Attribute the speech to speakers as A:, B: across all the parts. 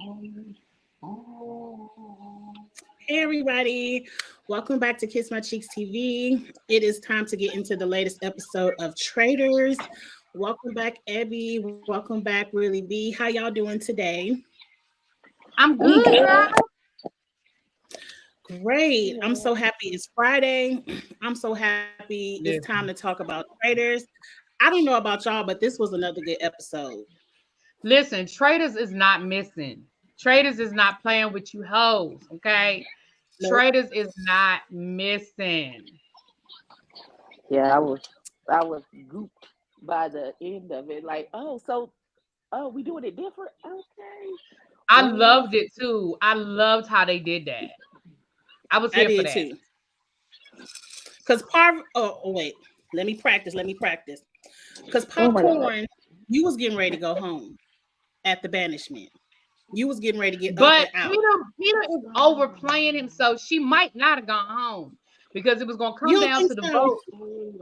A: Hey everybody, welcome back to Kiss My Cheeks TV. It is time to get into the latest episode of Traders. Welcome back, Abby. Welcome back, Really B. How y'all doing today?
B: I'm good, girl.
A: Great. I'm so happy it's Friday. I'm so happy it's time to talk about Traders. I don't know about y'all, but this was another good episode.
B: Listen, Traders is not missing. Traders is not playing with you hoes, okay?
A: Nope.
B: Traders is not missing.
C: Yeah, I was gooped by the end of it. Like, we doing it different. Okay.
B: I
C: Well,
B: loved it too. I loved how they did that. I was
A: I
B: here for
A: did
B: that.
A: too. Because wait, let me practice. Because
C: oh my God.
A: Popcorn, you was getting ready to go home at the banishment. You was getting ready to get up
B: But
A: and out.
B: Peter is overplaying himself. She might not have gone home because it was gonna
A: You
B: come
A: don't
B: down
A: think
B: to the
A: so?
B: vote.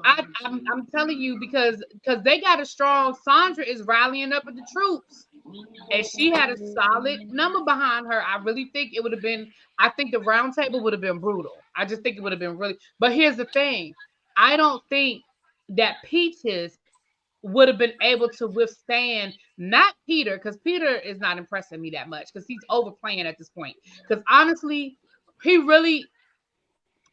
B: I'm telling you because they got a strong. Sandra is rallying up with the troops. And she had a solid number behind her. I really think it would have been, I think the round table would have been brutal. I just think it would have been really, but here's the thing. I don't think that Peaches would have been able to withstand not Peter, because Peter is not impressing me that much because he's overplaying at this point. Because honestly, he really,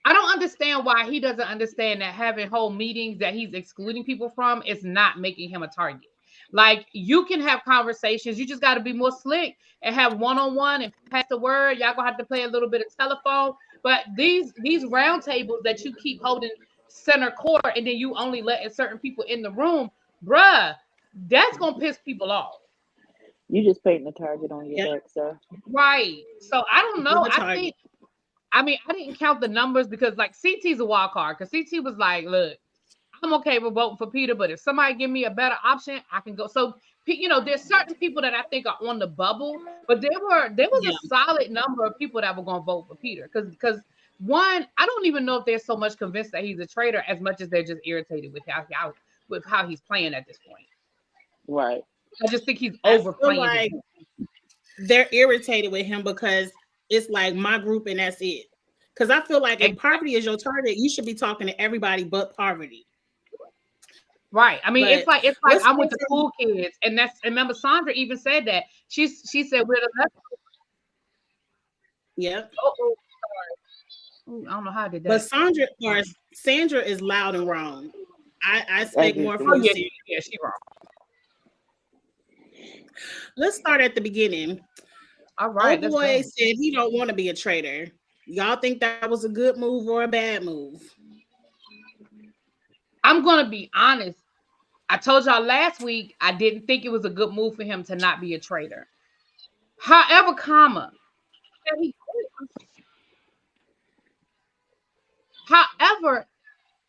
B: I don't understand why he doesn't understand that having whole meetings that he's excluding people from is not making him a target. Like you can have conversations, you just got to be more slick and have one-on-one and pass the word. Y'all gonna have to play a little bit of telephone. But these round tables that you keep holding center court and then you only letting certain people in the room, bruh, that's gonna piss people off.
C: You just painting a target on your
A: Yeah,
C: back, sir.
B: Right. So I don't
A: you're
B: know.
A: the
B: I
A: target.
B: think I mean, I didn't count the numbers because like CT's a wild card because CT was like, look, I'm okay with voting for Peter, but if somebody give me a better option, I can go. So there's certain people that I think are on the bubble, but there was a
A: Yeah.
B: solid number of people that were gonna vote for Peter. Because one, I don't even know if they're so much convinced that he's a traitor as much as they're just irritated with how he's playing at this point.
C: Right.
B: I just think he's
A: I feel
B: overplaying
A: like
B: it.
A: they're irritated with him because it's like my group and that's it. Because I feel like if poverty is your target, you should be talking to everybody but poverty.
B: Right. I mean,
A: But
B: it's like
A: what's
B: I'm with the cool kids, and that's remember Sandra even said that she said we're the left.
A: yeah.
B: Oh, I don't know how I did
A: But
B: that.
A: Sandra is loud and wrong. I
C: As
A: expect
C: you
A: more from
B: Oh
C: should.
A: you,
B: yeah,
A: Sandra.
B: she wrong.
A: Let's start at the beginning.
B: All right,
A: Old
B: let's
A: boy
B: go.
A: said he don't want to be a traitor. Y'all think that was a good move or a bad move?
B: I'm gonna be honest. I told y'all last week I didn't think it was a good move for him to not be a traitor. However, however,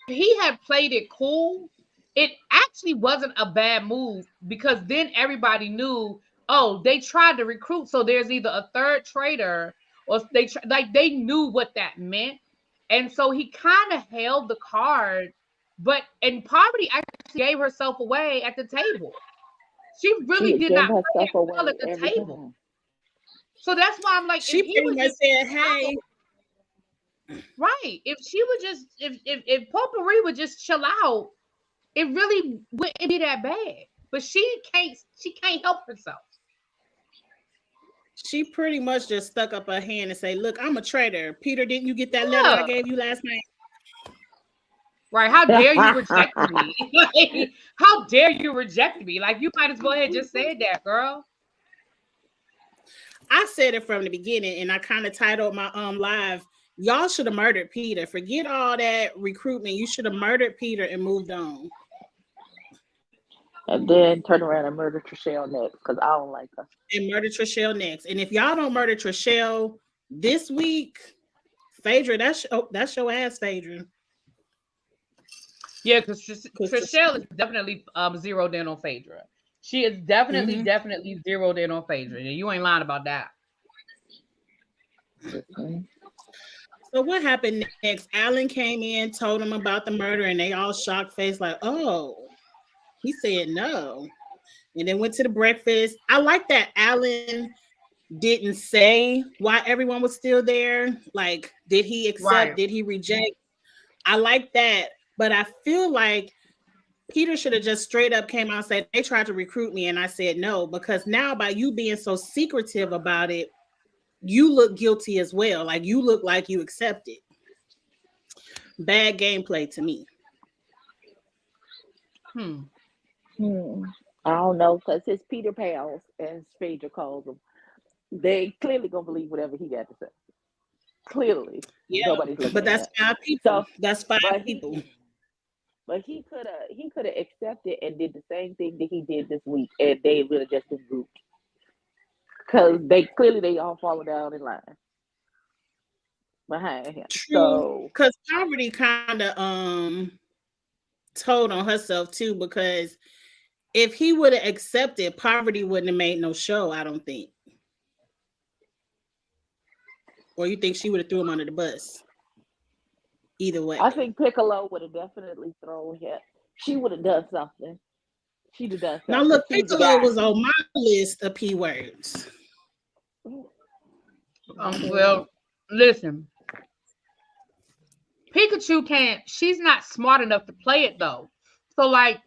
B: he had played it cool, it actually wasn't a bad move because then everybody knew, oh, they tried to recruit. So there's either a third traitor or like they knew what that meant. And so he kind of held the card, but and Poverty actually gave herself away at the table. She really
C: She
B: did
C: gave
B: not play
C: herself
B: it well at
C: away
B: the
C: every
B: table.
C: time.
B: So that's why I'm like, if
A: She
B: he
A: pretty
B: would
A: much
B: just
A: said,
B: chill
A: "Hey,
B: out, right? If she would just, if Potpourri would just chill out, it really wouldn't be that bad. But she can't help herself.
A: she pretty much just stuck up her hand and say, "Look, I'm a traitor. Peter, didn't you get that letter I
B: Yeah.
A: gave you last night?"
B: Right. How dare you reject me? Like, how dare you reject me? Like you might as well have just said that, girl.
A: I said it from the beginning, and I kind of titled my live. Y'all should have murdered Peter. Forget all that recruitment. You should have murdered Peter and moved on.
C: And then turn around and murder Trishelle next because I don't like her.
A: And murder Trishelle next. And if y'all don't murder Trishelle this week, Phaedra, that's your ass, Phaedra.
B: Yeah, because
A: Because
B: Trishelle is definitely zeroed in on Phaedra. She is definitely,
A: mm-hmm.
B: definitely zeroed in on Phaedra. And you ain't lying about that.
C: Mhm.
A: So what happened next? Alan came in, told him about the murder, and they all shocked face, like, "Oh." He said no, and then went to the breakfast. I like that Alan didn't say why everyone was still there. Like, did he accept?
B: Right.
A: Did he reject? I like that, but I feel like Peter should have just straight up came out and said they tried to recruit me and I said no, because now by you being so secretive about it, you look guilty as well. Like you look like you accepted. Bad gameplay to me.
B: Hmm.
C: I don't know, because his Peter pals, as Phaedra calls them, they clearly gonna believe whatever he got to say. Clearly,
A: Yeah,
C: nobody's looking
A: but
C: at
A: that's
C: that.
A: 5 people.
C: So,
A: That's 5
C: but
A: people.
C: he could have accepted and did the same thing that he did this week, and they would have just been grouped because they all follow down in line behind him.
A: True,
C: So
A: because Poverty kind of told on herself too, because if he would have accepted, Poverty wouldn't have made no show, I don't think. Or you think she would have threw him under the bus? Either way.
C: I think Piccolo would have definitely thrown him. She would have done something. She'd have done
A: Now
C: something.
A: look,
C: She's the
A: Piccolo
C: guy.
A: was on my list of P words.
B: Well, listen. Pikachu can't. She's not smart enough to play it though. So like,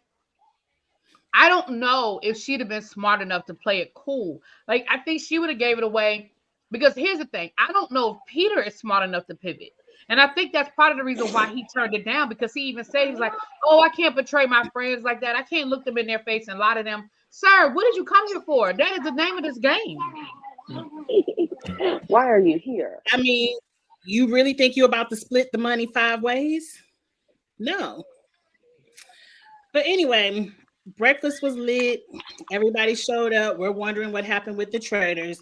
B: I don't know if she'd have been smart enough to play it cool. Like, I think she would have gave it away. Because here's the thing, I don't know if Peter is smart enough to pivot. And I think that's part of the reason why he turned it down, because he even said, he's like, oh, I can't betray my friends like that. I can't look them in their face and lie to them. Sir, what did you come here for? That is the name of this game.
C: Why are you here?
A: I mean, you really think you're about to split the money 5 ways? No. But anyway, breakfast was lit. Everybody showed up. We're wondering what happened with the traders.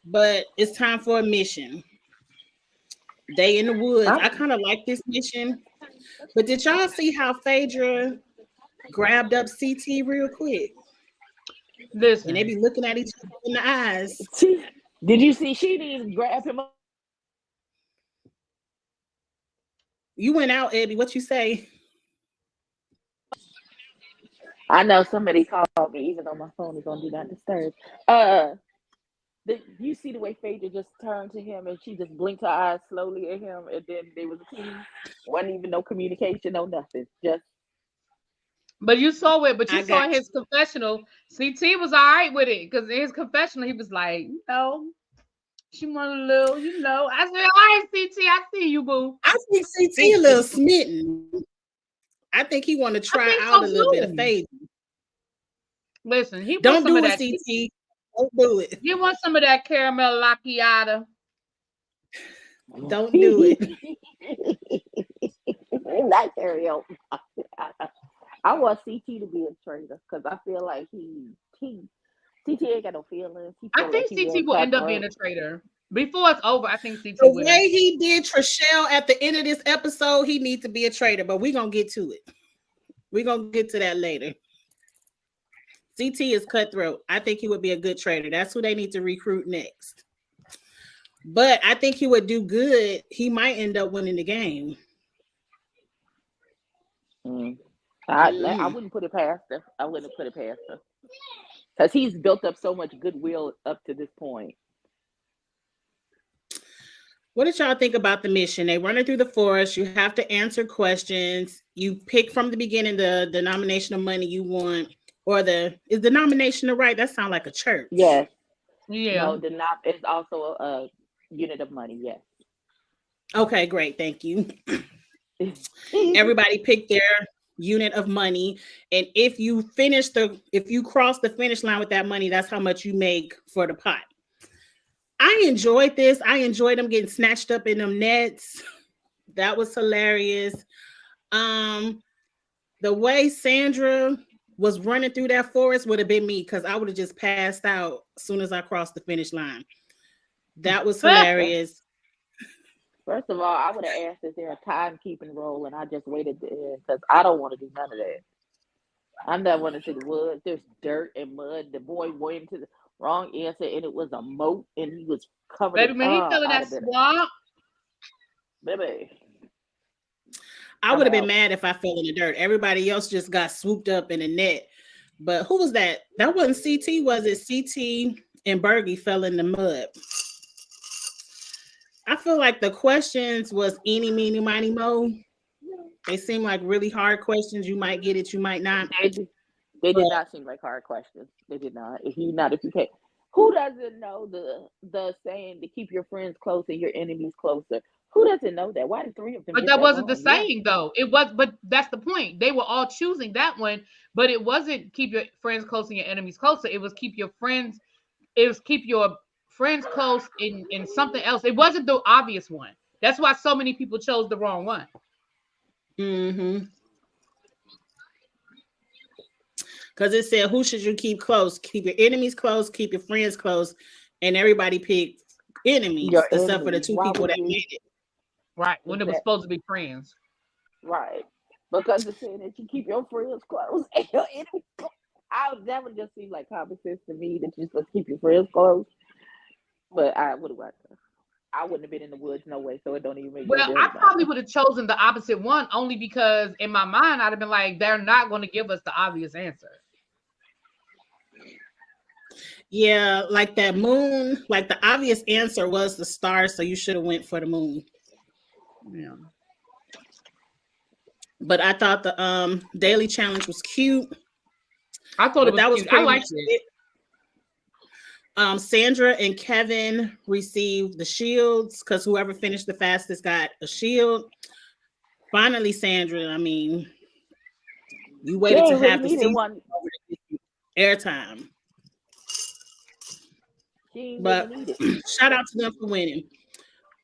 A: But it's time for a mission. They in the woods. I kind of like this mission. But did y'all see how Phaedra grabbed up CT real quick?
B: Listen.
A: And they be looking at each other in the eyes.
C: Did you see she didn't grab him up?
A: You went out, Eddie. What you say?
C: I know somebody called me, even though my phone is on Do Not Disturb. You see the way Phaedra just turned to him and she just blinked her eyes slowly at him, and then there was a team. Wasn't even no communication, no nothing. Just.
B: But you saw it. But you saw in his confessional, CT was all right with it, because in his confessional he was like, she wanted a little, I said, all right, CT, I see you, boo.
A: I think CT a little smitten. I think he want to try out a little bit of Phaedra.
B: Listen, he
A: don't do it, CT. Don't do it.
B: You want some of that caramel macchiato?
A: Don't do it.
C: Not karaoke. I want CT to be a trader because I feel like CT ain't got no feelings.
B: I think CT will end up being a trader. Before it's over, I think CT
A: the
B: will.
A: way he did Trishelle at the end of this episode, he needs to be a trader, but we're going to get to it. We're going to get to that later. CT is cutthroat. I think he would be a good trader. That's who they need to recruit next. But I think he would do good. He might end up winning the game.
C: I wouldn't put it past her. I wouldn't put it past her. Because he's built up so much goodwill up to this point.
A: What did y'all think about the mission? They run it through the forest. You have to answer questions. You pick from the beginning the denomination of money you want. Or is denomination the right? That sounds like a church.
C: Yes.
B: Yeah.
C: No, it's also a unit of money. Yes.
A: Okay, great. Thank you. Everybody picked their unit of money, and if you cross the finish line with that money, that's how much you make for the pot. I enjoyed this. I enjoyed them getting snatched up in them nets. That was hilarious. The way Sandra was running through that forest would have been me, because I would have just passed out as soon as I crossed the finish line. That was hilarious.
C: First of all, I would have asked, is there a timekeeping role? And I just waited there because I don't want to do none of that. I'm not wanting to the woods. There's dirt and mud. The boy went into the wrong answer, and it was a moat, and he was covered.
B: Baby, man, he fell in that swamp.
C: Baby.
A: I would have been mad if I fell in the dirt. Everybody else just got swooped up in a net. But who was that? That wasn't CT, was it? CT, and Bergie fell in the mud. I feel like the questions was eeny, meeny, miny, mo. They seem like really hard questions. You might get it, you might not.
C: They did not seem like hard questions. They did not. If you can't, who doesn't know the saying to keep your friends close and your enemies closer? Who doesn't know that? Why did three of them?
B: But that wasn't the saying, though. It was, but that's the point. They were all choosing that one, but it wasn't keep your friends close and your enemies closer. It was keep your friends. It was keep your friends close in something else. It wasn't the obvious one. That's why so many people chose the wrong one.
A: Mm-hmm. Because it said, who should you keep close? Keep your enemies close, keep your friends close, and everybody picked enemies, except for the two people that made it.
B: Right, when it was supposed to be friends.
C: Right, because it's saying that you keep your friends close and your enemies close. That would just seem like common sense to me, that you're supposed to keep your friends close. But I wouldn't have been in the woods, no way. So it don't even make.
B: Well, I probably would have chosen the opposite one, only because in my mind I'd have been like, they're not going to give us the obvious answer.
A: Yeah, like that moon, like the obvious answer was the stars, so you should have went for the moon. Yeah. But I thought the daily challenge was cute.
B: I thought it was cute. I liked it.
A: Sandra and Kevin received the shields because whoever finished the fastest got a shield. Finally, Sandra, I mean, you waited to have the season airtime. But shout out to them for winning.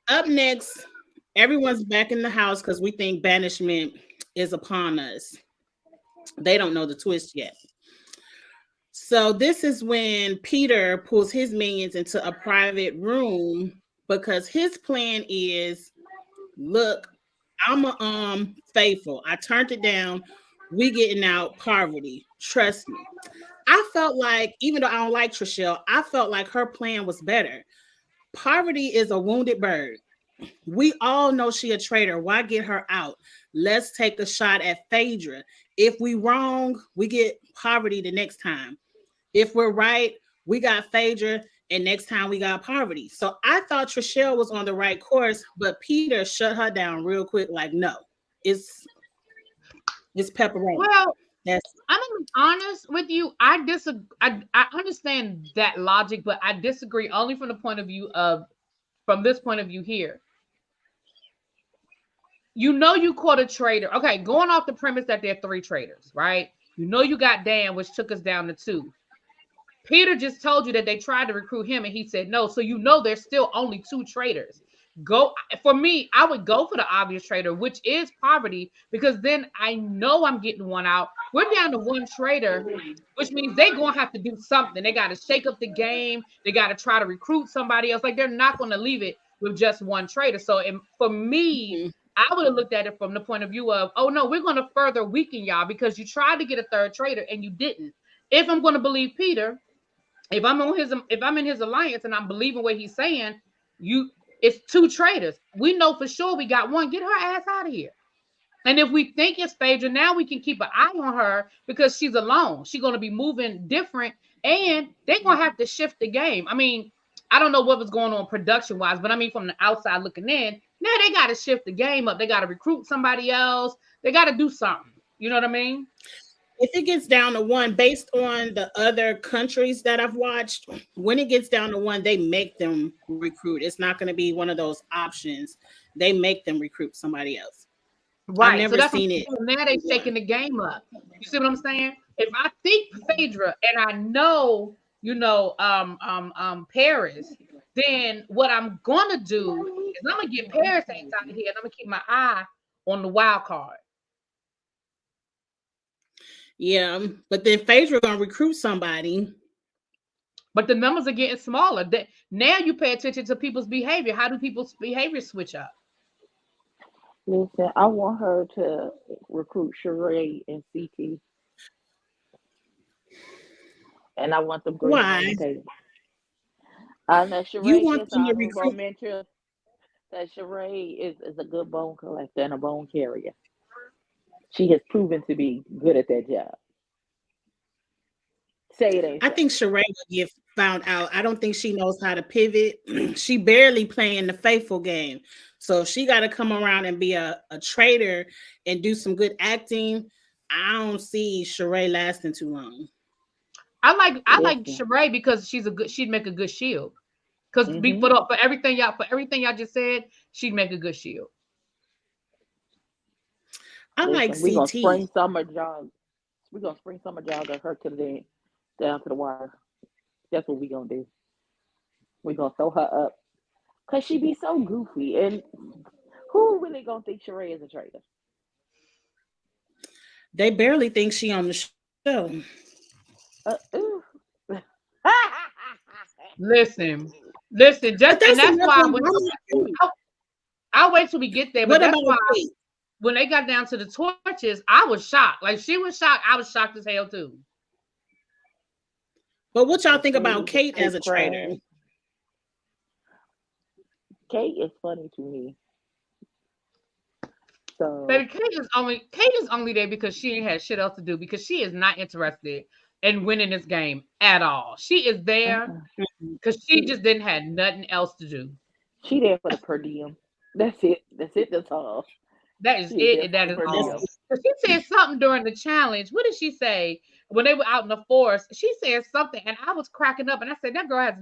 A: Up next, everyone's back in the house because we think banishment is upon us. They don't know the twist yet. So this is when Peter pulls his minions into a private room because his plan is, look, I'm faithful. I turned it down. We getting out Parvati. Trust me. I felt like, even though I don't like Trishelle, I felt like her plan was better. Parvati is a wounded bird. We all know she a traitor. Why get her out? Let's take a shot at Phaedra. If we wrong, we get Parvati the next time. If we're right, we got Phaedra, and next time we got Parvati. So I thought Trishelle was on the right course, but Peter shut her down real quick. Like, no, it's pepperoni.
B: Well, I'm gonna be honest with you. I disagree. I understand that logic, but I disagree only from this point of view here. You know you caught a traitor. Okay, going off the premise that there are 3 traitors, right? You know you got Dan, which took us down to 2. Peter just told you that they tried to recruit him and he said no. So you know there's still only 2 traitors. For me, I would go for the obvious traitor, which is Parvati, because then I know I'm getting one out. We're down to 1 traitor, which means they're going to have to do something. They got to shake up the game. They got to try to recruit somebody else. Like, they're not going to leave it with just 1 traitor. So for me, I would have looked at it from the point of view of, oh no, we're going to further weaken y'all because you tried to get a 3rd traitor and you didn't. If I'm going to believe Peter, if I'm in his alliance and I'm believing what he's saying, it's 2 traitors. We know for sure we got 1. Get her ass out of here. And if we think it's Phaedra, now we can keep an eye on her because she's alone. She's going to be moving different, and they're going to have to shift the game. I mean, I don't know what was going on production-wise, but I mean, from the outside looking in, now they got to shift the game up. They got to recruit somebody else. They got to do something. You know what I mean?
A: If it gets down to 1, based on the other countries that I've watched, when it gets down to 1, they make them recruit. It's not going to be one of those options. They make them recruit somebody else.
B: Right.
A: I've never seen it.
B: Now they're shaking the game up. You see what I'm saying? If I think Phaedra and I know, Paris, then what I'm going to do is I'm going to get Paris out of here and I'm going to keep my eye on the wild card.
A: Yeah, but then Phaedra gonna recruit somebody.
B: But the numbers are getting smaller. Now you pay attention to people's behavior. How do people's behavior switch up?
C: Listen, I want her to recruit Sheree and CT. And I want them green.
A: Why?
C: I know Sheree
A: You want them to recruit?
C: That Sheree is a good bone collector and a bone carrier. She has proven to be good at that job. Say it ain't
A: I
C: so.
A: think Sheree will get found out. I don't think she knows how to pivot. She barely playing the faithful game. So if she got to come around and be a traitor and do some good acting, I don't see Sheree lasting too long.
B: I like
C: Listen.
B: Sheree because she'd make a good shield. Because
C: Mhm.
B: for everything y'all just said, she'd make a good shield.
A: I like
C: Listen, we're gonna spring
A: CT.
C: summer jog. We're gonna spring summer jog her to the down to the wire. That's what we're gonna do. We're gonna throw her up. Cause she be so goofy. And who really gonna think Sheree is a traitor?
A: They barely think she on the show.
C: Ooh.
B: Listen,
A: But
B: and
A: that's
B: that's
A: another
B: why
A: one.
B: I'll wait till we get there. But
A: What
B: that's
A: about
B: why
A: Kate?
B: when they got down to the torches, I was shocked. Like she was shocked. I was shocked as hell too.
A: But what y'all think about Kate as a
C: Crab.
A: traitor?
C: Kate is funny to me. So
B: Baby, Kate is only there because she ain't had shit else to do because she is not interested in winning this game at all. She is there because she just didn't have nothing else to do.
C: she there for the per diem. That's it. That's all.
B: That is
C: She
B: it,
C: there
B: and that
C: for
B: is
C: the per
B: all.
C: diem.
B: So she said something during the challenge. What did she say when they were out in the forest? She said something, and I was cracking up, and I said, "That girl has."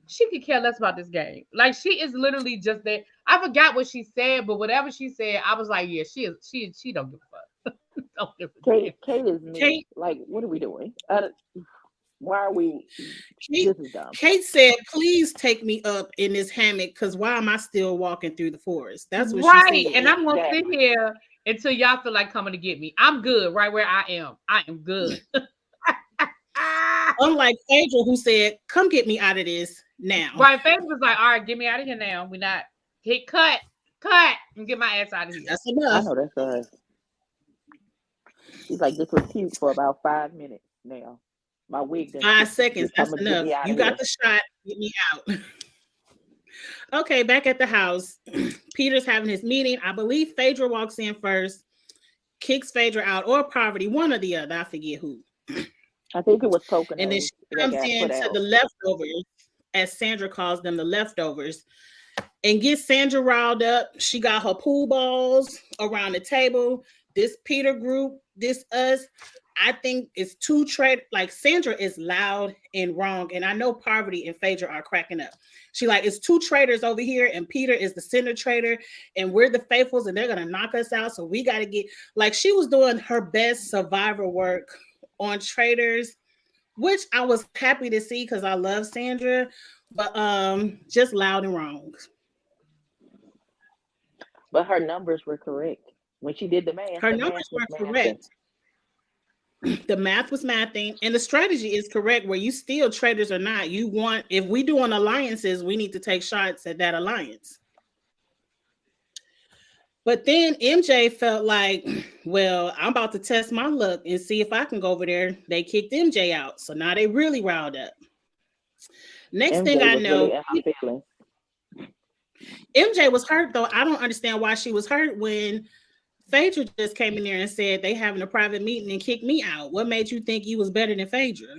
B: She could care less about this game. Like she is literally just there. I forgot what she said, but whatever she said, I was like, "Yeah, she is. She don't give a fuck. Don't give a damn."
C: Kate is me.
A: Kate,
C: Like, what are we doing? Why are we?
A: Kate,
C: This is dumb.
A: Kate said, "Please take me up in this hammock, because why am I still walking through the forest?" That's what
B: Right,
A: she
B: and
A: said.
B: I'm gonna sit here until y'all feel like coming to get me. I'm good right where I am. I am good.
A: Unlike Angel, who said, "Come get me out of this now."
B: Right, Faith was like, "All right, get me out of here now. We not hit cut, and get my ass out of here."
A: That's
C: I
A: enough.
C: know that's her. She's like, this was cute for about 5 minutes now. My wig done
A: 5
C: shit.
A: seconds.
C: Just
A: That's
C: come and get
A: enough.
C: me out
A: You
C: of
A: got
C: here.
A: the shot. Get me out. Okay, back at the house. Peter's having his meeting. I believe Phaedra walks in first, kicks Phaedra out, or Poverty, one or the other. I forget who.
C: I think it was
A: And then
C: Poconos
A: she
C: that
A: comes
C: got put
A: into
C: out.
A: the leftovers, as Sandra calls them, the leftovers, and gets Sandra riled up. She got her pool balls around the table. This Peter group, this us. I think it's two trade. Like Sandra is loud and wrong, and I know Poverty and Phaedra are cracking up. She like, it's two traitors over here, and Peter is the center traitor, and we're the faithfuls, and they're gonna knock us out. So we got to get, like, she was doing her best survivor work on traitors, which I was happy to see because I love Sandra, but just loud and wrong.
C: But her numbers were correct. When she did the math,
A: Her
C: the math
A: numbers
C: was
A: were
C: mathing.
A: correct. The math was mathing, and the strategy is correct. Where you steal traders or not, you want, if we doing alliances, we need to take shots at that alliance. But then MJ felt like, well, I'm about to test my luck and see if I can go over there. They kicked MJ out, so now they really riled up. Next thing
C: MJ
A: I
C: was
A: know,
C: really in her feelings.
A: MJ was hurt though. I don't understand why she was hurt when Phaedra just came in there and said they having a private meeting and kicked me out. What made you think you was better than Phaedra?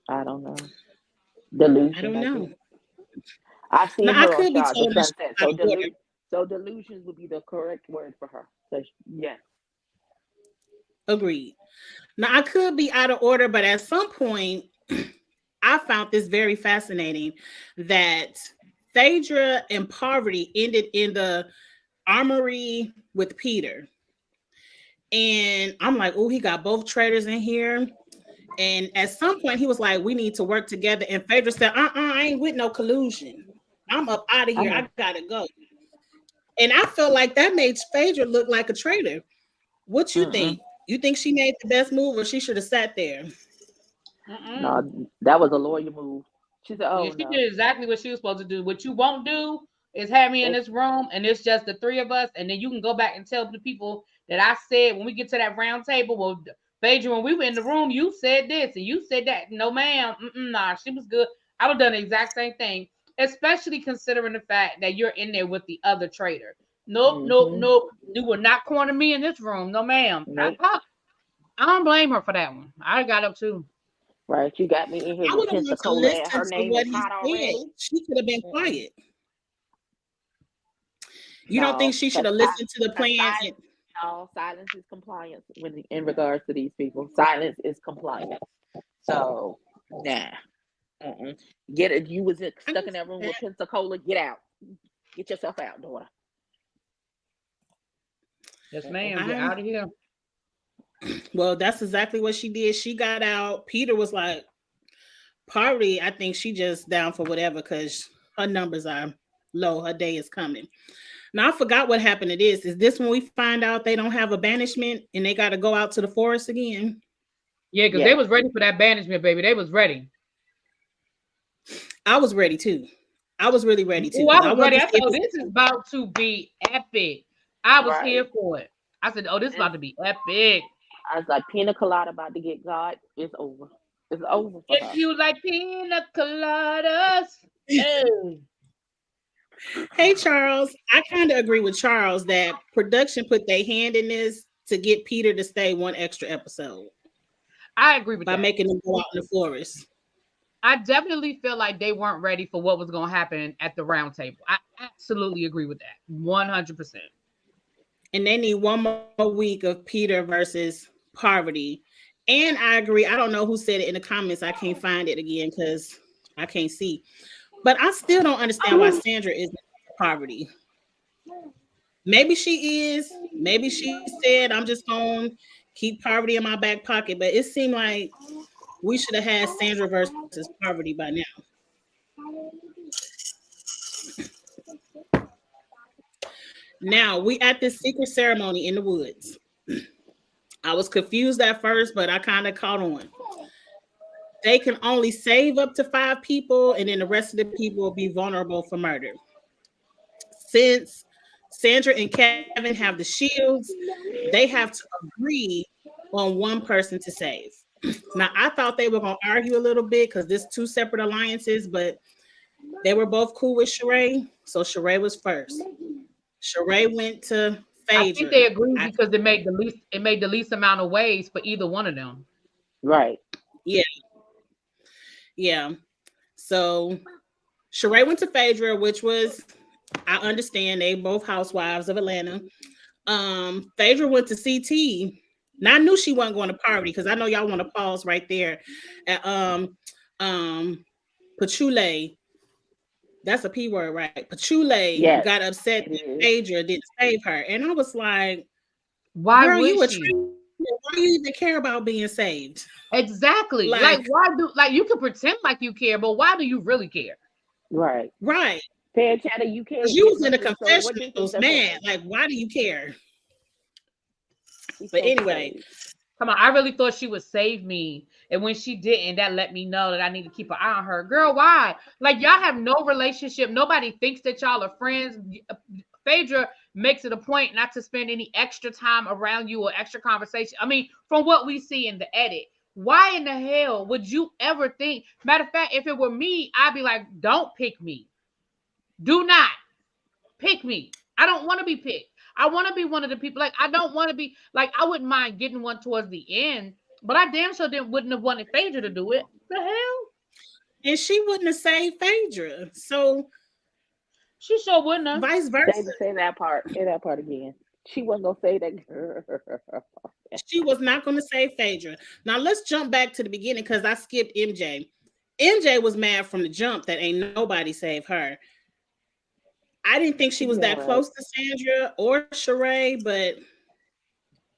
C: I don't know. Delusion.
A: I don't know.
C: I've seen
A: Now I
C: her on
A: could be
C: Stars of
A: told that
C: Sunset.
A: she's out of order.
C: So delusions would be the correct word for her. So yes.
A: Agreed. Now I could be out of order, but at some point, I found this very fascinating that Phaedra and Poverty ended in the armory with Peter. And I'm like, oh, he got both traders in here. And at some point, he was like, we need to work together. And Phaedra said, I ain't with no collusion. I'm up out of here. I gotta go. And I felt like that made Phaedra look like a traitor. What you think? You think she made the best move, or she should have sat there?
C: No, that was a lawyer move. She said, "Oh
B: Yeah, she
C: no."
B: did exactly what she was supposed to do. What you won't do is have me in this room, and it's just the three of us, and then you can go back and tell the people that I said when we get to that round table. Well, Phaedra, when we were in the room, you said this and you said that. No, ma'am. Nah, she was good. I would have done the exact same thing, especially considering the fact that you're in there with the other traitor. Nope. You will not corner me in this room. No, ma'am.
C: Nope.
B: I don't blame her for that one. I got up too.
C: Right, you got me in here
A: I
C: with
A: would have wanted to
C: Pensacola, and
A: listen
C: her
A: to
C: name
A: what
C: is
A: he
C: hot
A: said.
C: already.
A: She could have been quiet. You don't
C: No,
A: think she should have
C: because
A: listened to the plan?
C: no, silence is compliance when in regards to these people. Silence is compliance. So, nah. Get it. You was stuck in that room with Pensacola. Get out. Get yourself out, daughter.
B: Yes, ma'am. Get out of here.
A: Well, that's exactly what she did. She got out. Peter was like, Party, I think she just down for whatever because her numbers are low. Her day is coming. Now, I forgot what happened to this. Is this when we find out they don't have a banishment and they got to go out to the forest again?
B: Yeah, because they was ready for that banishment, baby. They was ready.
A: I was ready too. I was really ready too.
B: Oh, I was ready. I thought this is about to be epic. I was here for it. I said, oh, this is about to be epic.
C: I was like, pina colada about to get God. It's over. It's over for her.
B: If you like pina coladas. Oh.
A: Hey, Charles. I kind of agree with Charles that production put their hand in this to get Peter to stay one extra episode.
B: I agree with
A: by
B: that.
A: making them go out in the forest.
B: I definitely feel like they weren't ready for what was going to happen at the round table. I absolutely agree with that. 100%.
A: And they need one more week of Peter versus Parvati. And I agree. I don't know who said it in the comments. I can't find it again because I can't see. But I still don't understand why Sandra isn't Parvati. Maybe she is. Maybe she said, I'm just going to keep Parvati in my back pocket. But it seemed like we should have had Sandra versus Parvati by now. Now, we at this secret ceremony in the woods. I was confused at first, but I kind of caught on. They can only save up to 5 people, and then the rest of the people will be vulnerable for murder. Since Sandra and Kevin have the shields, they have to agree on one person to save. Now, I thought they were going to argue a little bit because there's 2 separate alliances, but they were both cool with Sheree, so Sheree was first. Sheree went to Phaedra.
B: I think they agreed because it made the least amount of ways for either one of them.
C: Right.
A: Yeah. So Sheree went to Phaedra, which was, I understand, they both housewives of Atlanta. Phaedra went to CT. Now I knew she wasn't going to Parvati because I know y'all want to pause right there at Patchouli. That's a P word, right? Patchouli got upset that Phaedra didn't save her. And I was like,
B: why
A: girl,
B: would she?
A: Why do you even care about being saved?
B: Exactly. Like why do you can pretend like you care, but why do you really care?
C: Right. Fair chatter, you care.
A: You was in the confessionals, man. Like, why do you care? But anyway,
B: come on, I really thought she would save me. And when she didn't, that let me know that I need to keep an eye on her. Girl, why? Like, y'all have no relationship. Nobody thinks that y'all are friends. Phaedra makes it a point not to spend any extra time around you or extra conversation. I mean, from what we see in the edit, why in the hell would you ever think? Matter of fact, if it were me, I'd be like, don't pick me. Do not pick me. I don't want to be picked. I want to be one of the people. Like, I don't want to be, like, I wouldn't mind getting one towards the end, but I damn sure wouldn't have wanted Phaedra to do it. The hell?
A: And she wouldn't have saved Phaedra. So
B: she sure wouldn't have.
A: Vice versa.
C: Say that part. Say that part again. She wasn't going to say that, girl.
A: She was not going to save Phaedra. Now, let's jump back to the beginning because I skipped MJ. MJ was mad from the jump that ain't nobody saved her. I didn't think she was that close to Sandra or Sheree, but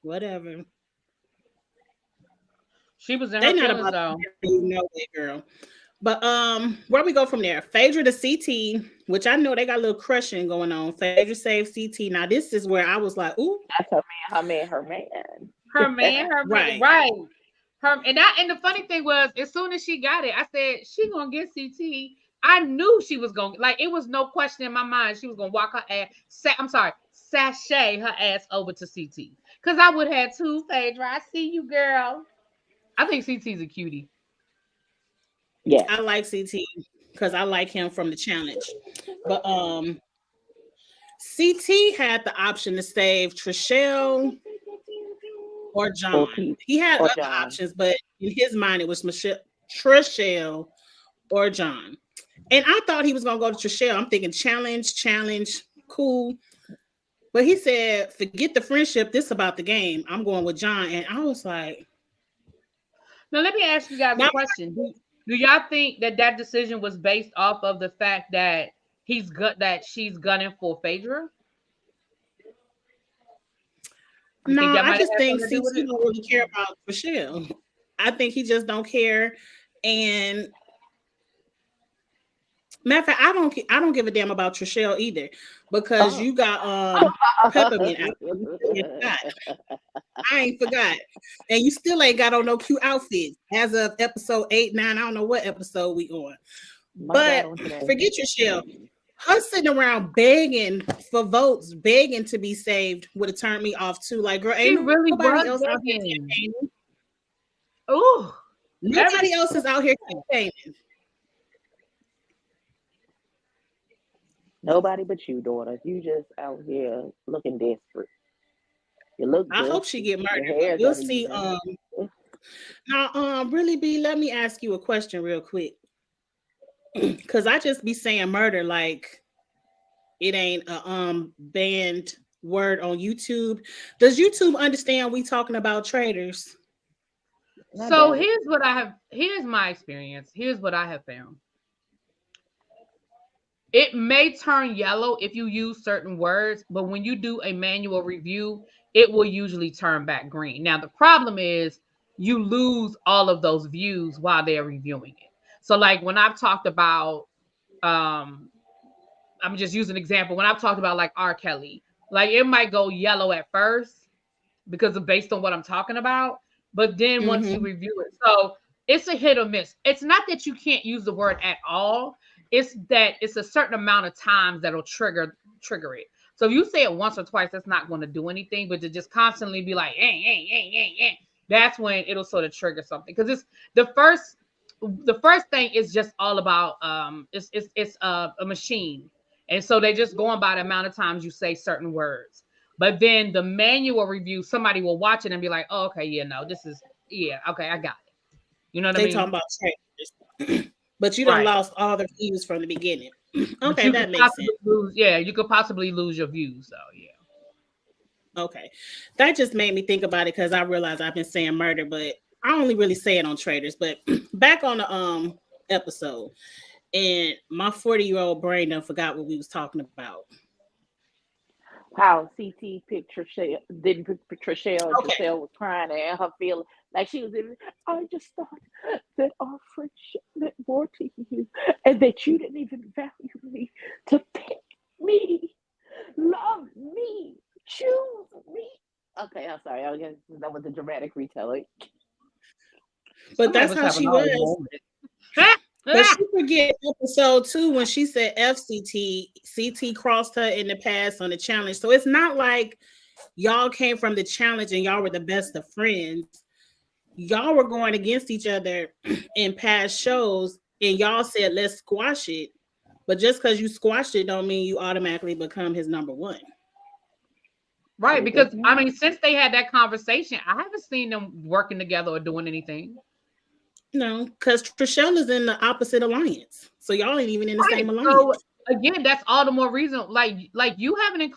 A: whatever.
B: She was in her feelings, though.
A: No way, girl. But where we go from there? Phaedra to CT, which I know they got a little crushing going on. Phaedra saved CT. Now this is where I was like, ooh,
C: that's her man.
B: Her man. Right. And the funny thing was, as soon as she got it, I said she gonna get CT. I knew she was going to, like, it was no question in my mind. She was going to walk her ass, sashay her ass over to CT. Because I would have too, Phaedra. I see you, girl. I think CT's a cutie.
A: Yeah. I like CT because I like him from the challenge. But CT had the option to save Trishelle or John.
C: Pete
A: He had
C: or
A: other
C: John.
A: options, but in his mind, it was Trishelle or John. And I thought he was gonna go to Trishelle. I'm thinking challenge, cool. But he said, forget the friendship. This about the game. I'm going with John. And I was like,
B: now let me ask you guys a question. Do y'all think that decision was based off of the fact that she's gunning for Phaedra?
A: No, I just think CT don't really care about Trishelle. I think he just don't care. And matter of fact, I don't give a damn about Trishelle either, because you got Peppermint out. I ain't forgot. And you still ain't got on no cute outfits as of episode 8, 9. I don't know what episode we on. But forget Trishelle. Her sitting around begging for votes, begging to be saved would have turned me off too. Like, girl, ain't
B: really
A: nobody else out here campaigning.
B: Oh,
A: nobody else is out here campaigning.
C: Nobody but you, daughter. You just out here looking desperate. You look good.
A: I hope she get murdered. We'll see. Now, really, B, let me ask you a question real quick. Because I just be saying murder like it ain't a banned word on YouTube. Does YouTube understand we talking about traitors?
B: So here's my experience. Here's what I have found. It may turn yellow if you use certain words, but when you do a manual review, it will usually turn back green. Now, the problem is you lose all of those views while they're reviewing it. So like when I've talked about, I'm just using an example. When I've talked about like R. Kelly, like it might go yellow at first because of based on what I'm talking about. But then once you review it, so it's a hit or miss. It's not that you can't use the word at all. It's that it's a certain amount of times that'll trigger it. So if you say it once or twice, that's not going to do anything. But to just constantly be like, that's when it'll sort of trigger something. Because it's the first thing is just all about it's a machine, and so they just going by the amount of times you say certain words. But then the manual review, somebody will watch it and be like, oh, okay, yeah, no, this is okay, I got it. You know what I mean?
A: They talking about traitors. But you done lost all the views from the beginning. Okay, that makes sense.
B: You could possibly lose your views, though. Yeah.
A: Okay. That just made me think about it because I realized I've been saying murder, but I only really say it on traitors. But back on the episode, and my 40-year-old brain done forgot what we was talking about.
C: How CT picked Trishelle, didn't pick Trishelle, and Trishelle was crying and her feeling like she was in. I just thought that our friendship meant more to you, and that you didn't even value me to pick me, love me, choose me. Okay, I'm sorry. I guess that was a dramatic retelling.
A: But that's how she was. But she forget episode 2 when she said FCT, CT crossed her in the past on the challenge. So it's not like y'all came from the challenge and y'all were the best of friends. Y'all were going against each other in past shows and y'all said, let's squash it. But just because you squashed it don't mean you automatically become his number one.
B: Right, because I mean, since they had that conversation, I haven't seen them working together or doing anything.
A: No, because Trishelle is in the opposite alliance. So y'all ain't even in the same alliance.
B: So again, that's all the more reason. Like you haven't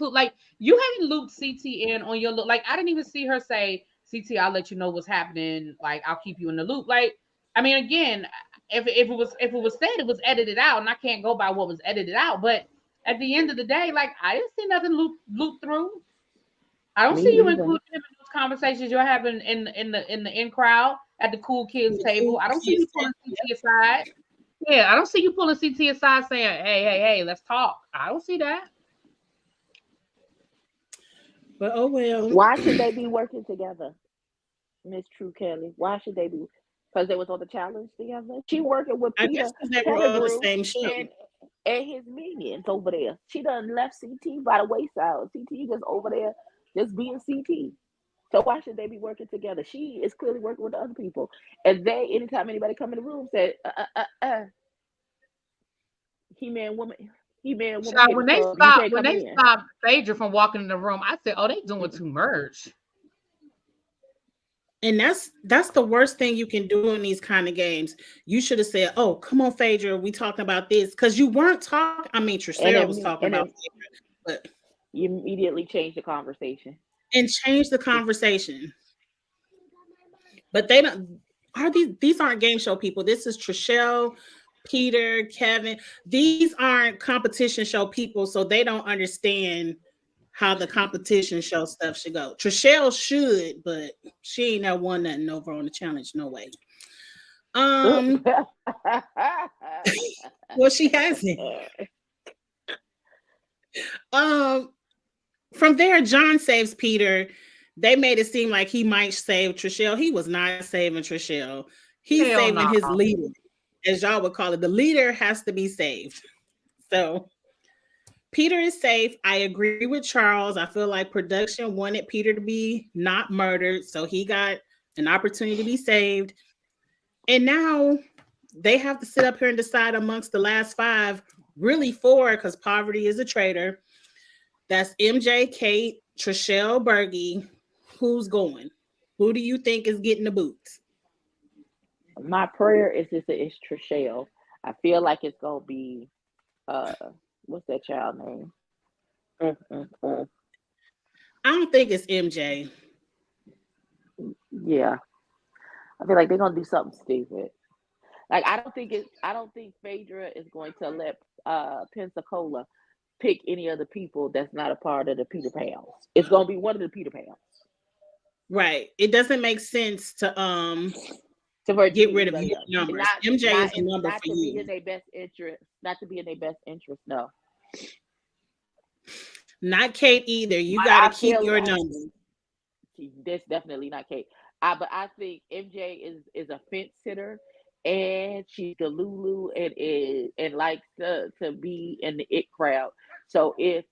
B: you haven't looped CT in on your look. Like I didn't even see her say, CT, I'll let you know what's happening. Like I'll keep you in the loop. Like, I mean, again, if it was said, it was edited out, and I can't go by what was edited out. But at the end of the day, like I didn't see nothing loop through. I don't see you including him in those conversations you're having in the in crowd at the cool kids table. I don't see you pulling CT aside. Yeah, I don't see you pulling CT aside saying, hey, let's talk. I don't see that.
A: But oh well.
C: Why should they be working together, Miss True Kelly? Why should they be? Because they was on the challenge together. She working with Peter.
A: I guess because they were on the same show.
C: And his minions over there. She done left CT by the wayside. CT just over there, just being CT. So why should they be working together? She is clearly working with the other people. And they, anytime anybody come in the room, said, He-Man woman.
B: Child, when they stopped Phaedra from walking in the room, I said, oh, they doing too much.
A: And that's the worst thing you can do in these kind of games. You should have said, "Oh, come on, Phaedra, we talking about this," because you weren't talking. I mean, Tricera was talking about Phaedra, but
C: you immediately change the conversation
A: and change the conversation. But they don't. Are these aren't game show people? This is Trishelle, Peter, Kevin. These aren't competition show people, so they don't understand how the competition show stuff should go. Trishelle should, but she ain't never won nothing over on the challenge. No way. Well, she hasn't. From there, John saves Peter. They made it seem like he might save Trishelle. He was not saving Trishelle. He's saving his leader, as y'all would call it. The leader has to be saved. So Peter is safe. I agree with Charles. I feel like production wanted Peter to be not murdered, so he got an opportunity to be saved. And now they have to sit up here and decide amongst the last 5, really 4, because Poverty is a traitor. That's MJ, Kate, Trishelle, Bergie. Who's going? Who do you think is getting the boots?
C: My prayer is it's Trishelle. I feel like it's gonna be what's that child name?
A: I don't think it's MJ.
C: Yeah, I feel like they're gonna do something stupid. Like I don't think Phaedra is going to let Pensacola pick any other people that's not a part of the Peter Pals. It's gonna be one of the Peter Pals.
A: Right. It doesn't make sense to get rid of your numbers. MJ is a number for you.
C: Be in their best interest, not to be in their best interest. No.
A: Not Kate either. You got to keep your numbers.
C: That's definitely not Kate. But I think MJ is a fence sitter, and she's the Lulu and likes to be in the it crowd. So if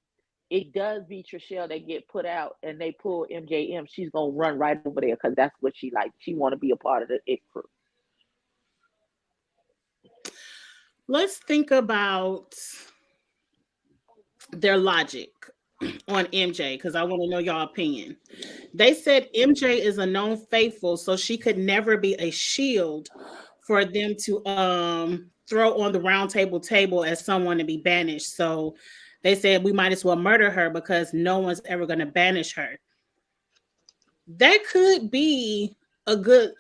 C: it does be Trishelle that get put out and they pull MJM, she's gonna run right over there because that's what she likes. She want to be a part of the it crew.
A: Let's think about their logic on MJ because I want to know your opinion. They said MJ is a known faithful, so she could never be a shield for them to throw on the round table as someone to be banished. So they said we might as well murder her because no one's ever going to banish her. That could be a good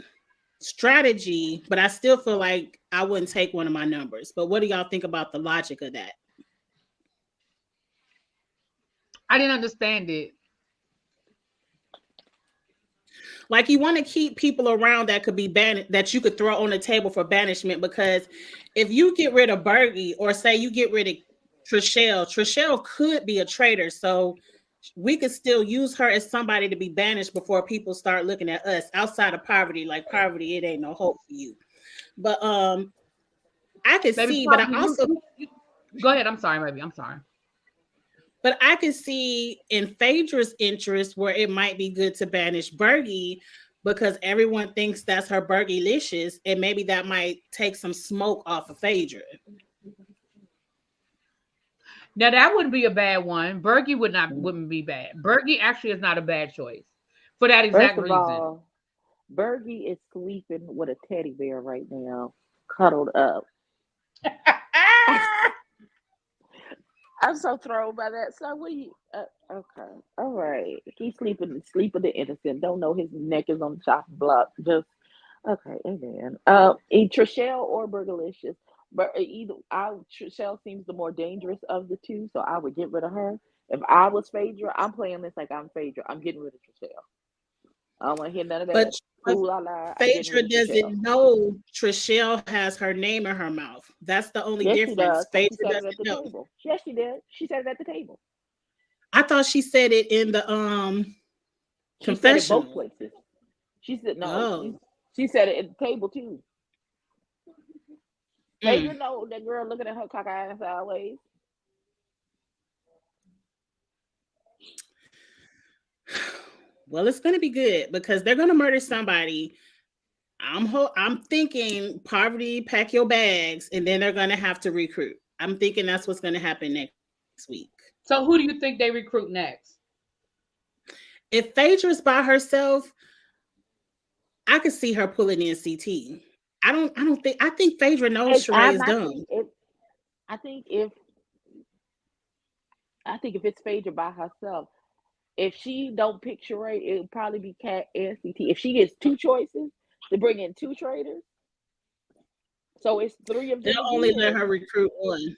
A: strategy, but I still feel like I wouldn't take one of my numbers. But what do y'all think about the logic of that?
B: I didn't understand it.
A: Like you want to keep people around that could be banished, that you could throw on the table for banishment, because if you get rid of Bergie or say you get rid of Trishelle could be a traitor. So we could still use her as somebody to be banished before people start looking at us outside of Poverty. Like Poverty, it ain't no hope for you. But I could see, but I also
B: go ahead. I'm sorry.
A: But I could see in Phaedra's interest where it might be good to banish Bergie because everyone thinks that's her Bergie-licious, and maybe that might take some smoke off of Phaedra.
B: Now that wouldn't be a bad one. Bergie wouldn't be bad. Bergie actually is not a bad choice for that exact reason. All,
C: Bergie is sleeping with a teddy bear right now, cuddled up. I'm so thrown by that. So okay, all right. He's sleeping the innocent. Don't know his neck is on the chopping block. Just okay, amen. Trishelle or Bergalicious. But Trishelle seems the more dangerous of the two, so I would get rid of her. If I was Phaedra, I'm playing this like I'm Phaedra. I'm getting rid of Trishelle. I don't want to hear none of that.
A: But Phaedra doesn't know Trishelle has her name in her mouth. That's the only difference. Phaedra doesn't know.
C: Table. Yes, she did. She said it at the table.
A: I thought she said it in the confessional.
C: Said it both places. She said no. Oh. She said it at the table too. Phaedra know that girl looking at her cockeyed sideways.
A: Well, it's going to be good because they're going to murder somebody. I'm thinking Poverty, pack your bags, and then they're going to have to recruit. I'm thinking that's what's going to happen next week.
B: So who do you think they recruit next?
A: If Phaedra's by herself, I could see her pulling in CT. I think Phaedra knows Sheree is dumb.
C: I think if it's Phaedra by herself, if she don't pick Sheree, it'll probably be Kat and CT. If she gets two choices to bring in two traders, so it's three of them
A: They'll only let
C: again.
A: her recruit one.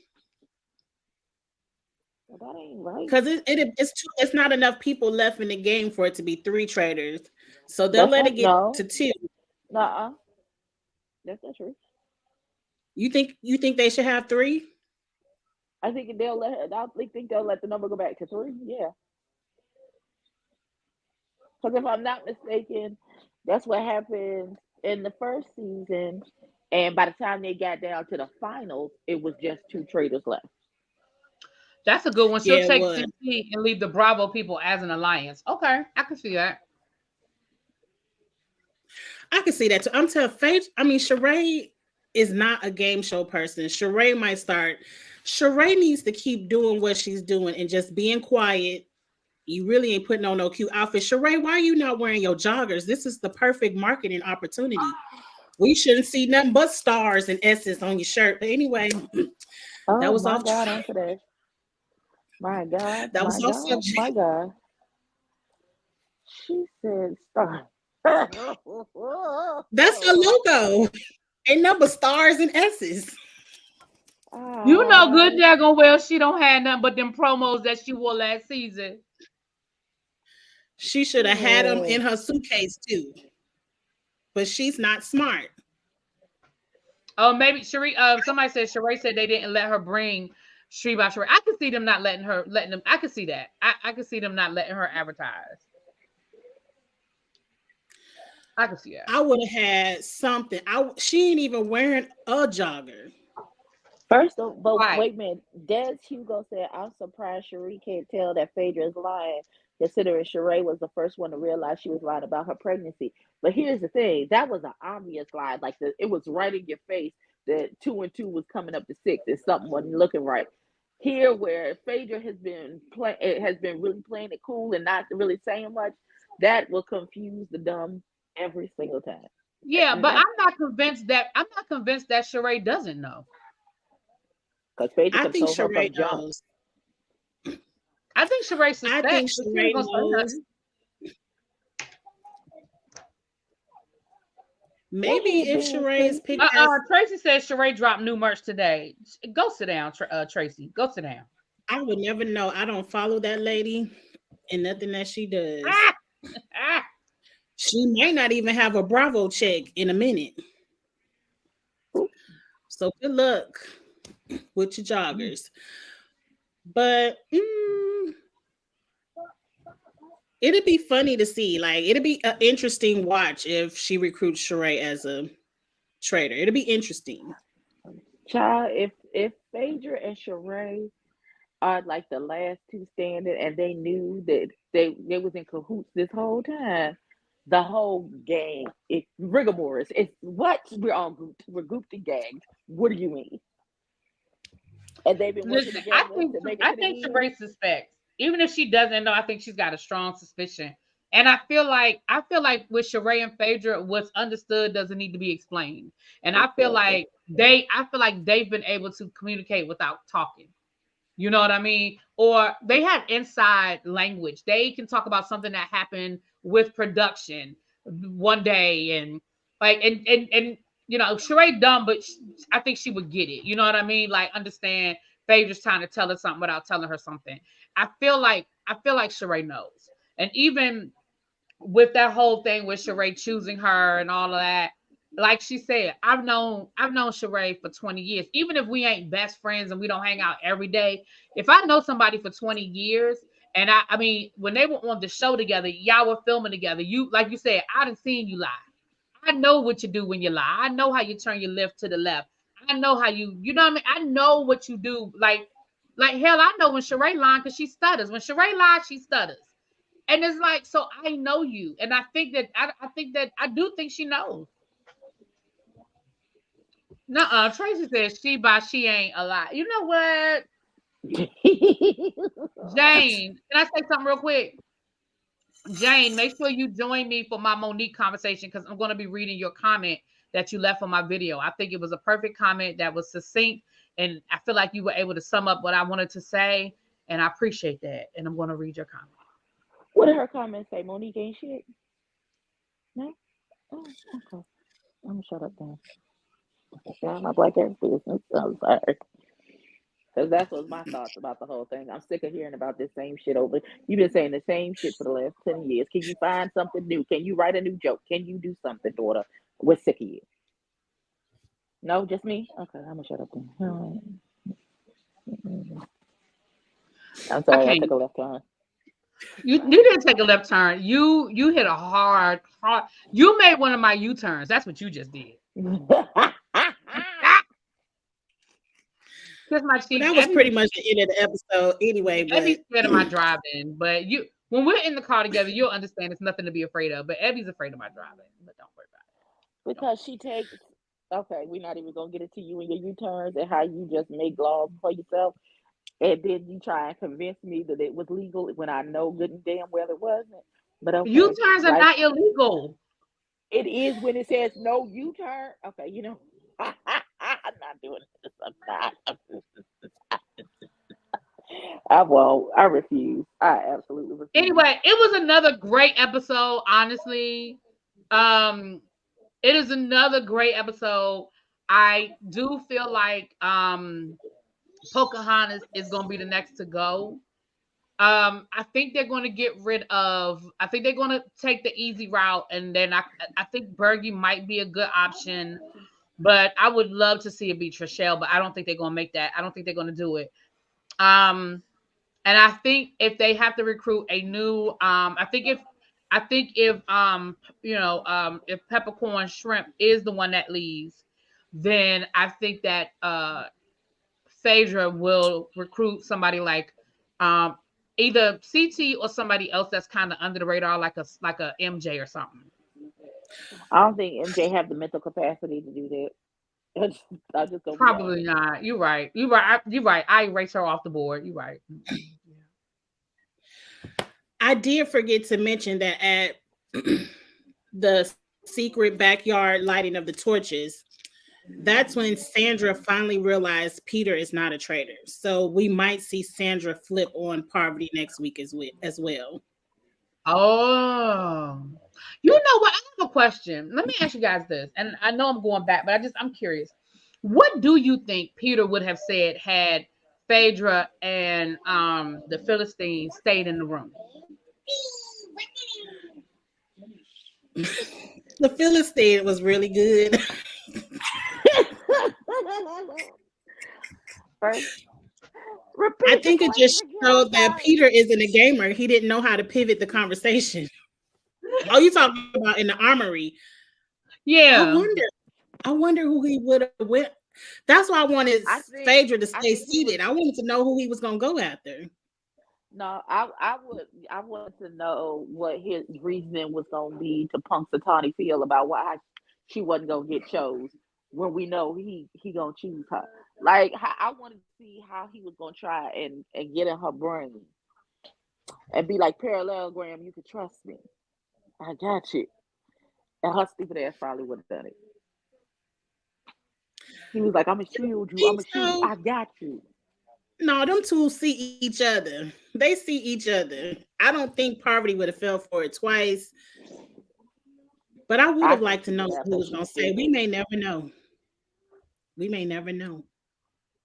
C: Well, that ain't right.
A: Because it's not enough people left in the game for it to be three traders. So they'll let it get to two.
C: Nuh-uh. That's not true.
A: You think they should have three?
C: I think they'll let the number go back to three. Yeah. Because if I'm not mistaken, that's what happened in the first season. And by the time they got down to the finals, it was just two traders left.
B: That's a good one. She'll
A: Yeah, it
B: take
A: was.
B: CT and leave the Bravo people as an alliance. Okay, I can see that.
A: I can see that too. I'm telling Faith. I mean, Sheree is not a game show person. Sheree might start. Sheree needs to keep doing what she's doing and just being quiet. You really ain't putting on no cute outfit. Sheree, why are you not wearing your joggers? This is the perfect marketing opportunity. We shouldn't see nothing but stars and S's on your shirt. But anyway, that was off track.
C: My God.
A: That was off subject.
C: My God. She said star.
A: That's her logo. Ain't number stars and S's.
B: You know good daggone well she don't have nothing but them promos that she wore last season.
A: She should have had them in her suitcase too. But she's not smart.
B: Oh, maybe Sheree. Somebody said Sheree said they didn't let her bring Street by Sheree. I could see them not letting them. I could see that. I could see them not letting her advertise. I could see that.
A: I would have had something. She ain't even wearing a jogger.
C: First of all, but wait a minute. Des Hugo said, I'm surprised Sheree can't tell that Phaedra is lying, considering Sheree was the first one to realize she was lying about her pregnancy. But here's the thing. That was an obvious lie. Like, it was right in your face that 2 and 2 was coming up to 6 and something wasn't looking right. Here, where Phaedra has been really playing it cool and not really saying much, that will confuse the dumb every single time.
B: Yeah, but I'm not convinced that Sheree doesn't know.
C: Because Phaedra
A: I think
C: controls her
A: Sheree
C: from jump.
A: knows.
B: I think Sheree suspects.
A: I think Sheree knows. Maybe if Sheree is picked
B: Tracy says Sheree dropped new merch today. Go sit down, Tracy. Go sit down.
A: I would never know. I don't follow that lady and nothing that she does. She might not even have a Bravo check in a minute. So good luck with your joggers. But it'd be funny to see. Like, it'd be an interesting watch if she recruits Sheree as a trader. It'd be interesting.
C: Child, if Phaedra and Sheree are like the last two standing and they knew that they was in cahoots this whole time, the whole gang, it's rigor it's what? We're grouped and gagged. What do you mean? And they've been working together.
B: I think Sheree suspects. Even if she doesn't know, I think she's got a strong suspicion. And I feel like with Sheree and Phaedra, what's understood doesn't need to be explained. And I feel like they've been able to communicate without talking. You know what I mean? Or they have inside language. They can talk about something that happened with production one day, and you know, Sheree dumb, but I think she would get it. You know what I mean? Like, understand Phaedra's trying to tell her something without telling her something. I feel like Sheree knows. And even with that whole thing with Sheree choosing her and all of that, like she said, I've known Sheree for 20 years. Even if we ain't best friends and we don't hang out every day, if I know somebody for 20 years, and I mean, when they were on the show together, y'all were filming together. You, like you said, I done seen you lie. I know what you do when you lie. I know how you turn your left to the left. I know how you know what I mean? I know what you do. Like hell, I know when Sheree lying because she stutters. When Sheree lies, she stutters. And it's like, so I know you. And I think that I do think she knows. No, Tracy says she ain't alive. You know what? Jane, can I say something real quick? Jane, make sure you join me for my Monique conversation because I'm going to be reading your comment that you left on my video. I think it was a perfect comment that was succinct, and I feel like you were able to sum up what I wanted to say, and I appreciate that. And I'm going to read your comment.
C: What did her comment say? Monique ain't shit? No? Oh, okay. I'm gonna shut up then. Yeah, my black ass business. I'm sorry. Because that's what's my thoughts about the whole thing. I'm sick of hearing about this same shit over. You've been saying the same shit for the last 10 years. Can you find something new? Can you write a new joke? Can you do something, daughter? We're sick of you. No, just me? Okay, I'm gonna shut up then. All right. I'm sorry, I took a left turn.
B: You didn't take a left turn. You hit a hard. You made one of my U-turns. That's what you just did. My cheek.
A: That was pretty much the end of the episode anyway. But
B: Ebby's scared of my driving. But when we're in the car together, you'll understand it's nothing to be afraid of. But Ebby's afraid of my driving. But don't worry about it.
C: Because she takes. Okay, we're not even gonna get into you and your U-turns and how you just make laws for yourself. And then you try and convince me that it was legal when I know good and damn well it wasn't. But okay,
B: U-turns are not illegal.
C: It is when it says no U-turn. Okay, you know, I'm not doing this. I'm not. I won't. I refuse. I absolutely refuse.
B: Anyway, it was another great episode, honestly. It is another great episode. I do feel like Pocahontas is going to be the next to go. I think they're going to get rid of. I think they're going to take the easy route, and then I think Bergie might be a good option, but I would love to see it be Trishelle, but I don't think they're going to make that. I don't think they're going to do it. And I think if they have to recruit a new, if Peppercorn Shrimp is the one that leaves, then I think that Phaedra will recruit somebody like either CT or somebody else that's kind of under the radar, like a MJ or something.
C: I don't think MJ have the mental capacity to do that. I just don't.
B: Probably not. You're right. You're right. I erase her off the board. You're right.
A: I did forget to mention that at the secret backyard lighting of the torches, that's when Sandra finally realized Peter is not a traitor. So we might see Sandra flip on Parvati next week as well.
B: Oh, you know what? I have a question. Let me ask you guys this, and I know I'm going back, but I'm curious. What do you think Peter would have said had Phaedra and the Philistines stayed in the room?
A: The Philistine was really good. I think it just showed that Peter isn't a gamer. He didn't know how to pivot the conversation. Oh, you talking about in the armory?
B: Yeah.
A: I wonder who he would have went. That's why I wanted Phaedra to stay seated. I wanted to know who he was going to go after.
C: No, I wanted to know what his reasoning was going to be to Punxsutawney Phil about why she wasn't going to get chose when we know he going to choose her. Like, I wanted to see how he was going to try and get in her brain and be like, parallelogram, you can trust me. I got you. And her stupid ass probably would have done it. He was like, I'm going to shield you. I'm going to shield you. I got you.
A: No, them two see each other. They see each other. I don't think Parvati would have fell for it twice. But I would have liked to know who was going to say. We may never know. We may never know.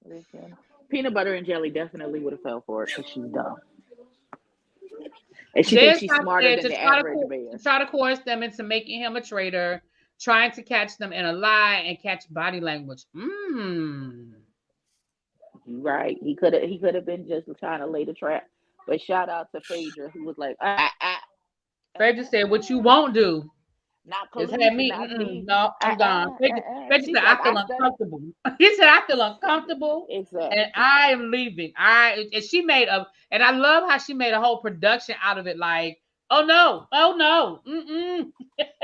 C: Listen, peanut butter and jelly definitely would have fell for it because she's dumb. And she thinks she's smarter than the average bear.
B: Try to coerce them into making him a traitor, trying to catch them in a lie and catch body language.
C: Right. He could have been just trying to lay the trap. But shout out to Phaedra, who was like,
B: Phaedra said, what you won't do.
C: Not
B: me. No, I'm gone. Phaedra said, I feel uncomfortable. He said, I feel uncomfortable.
C: Exactly.
B: And I am leaving. And she made and I love how she made a whole production out of it. Like, oh no.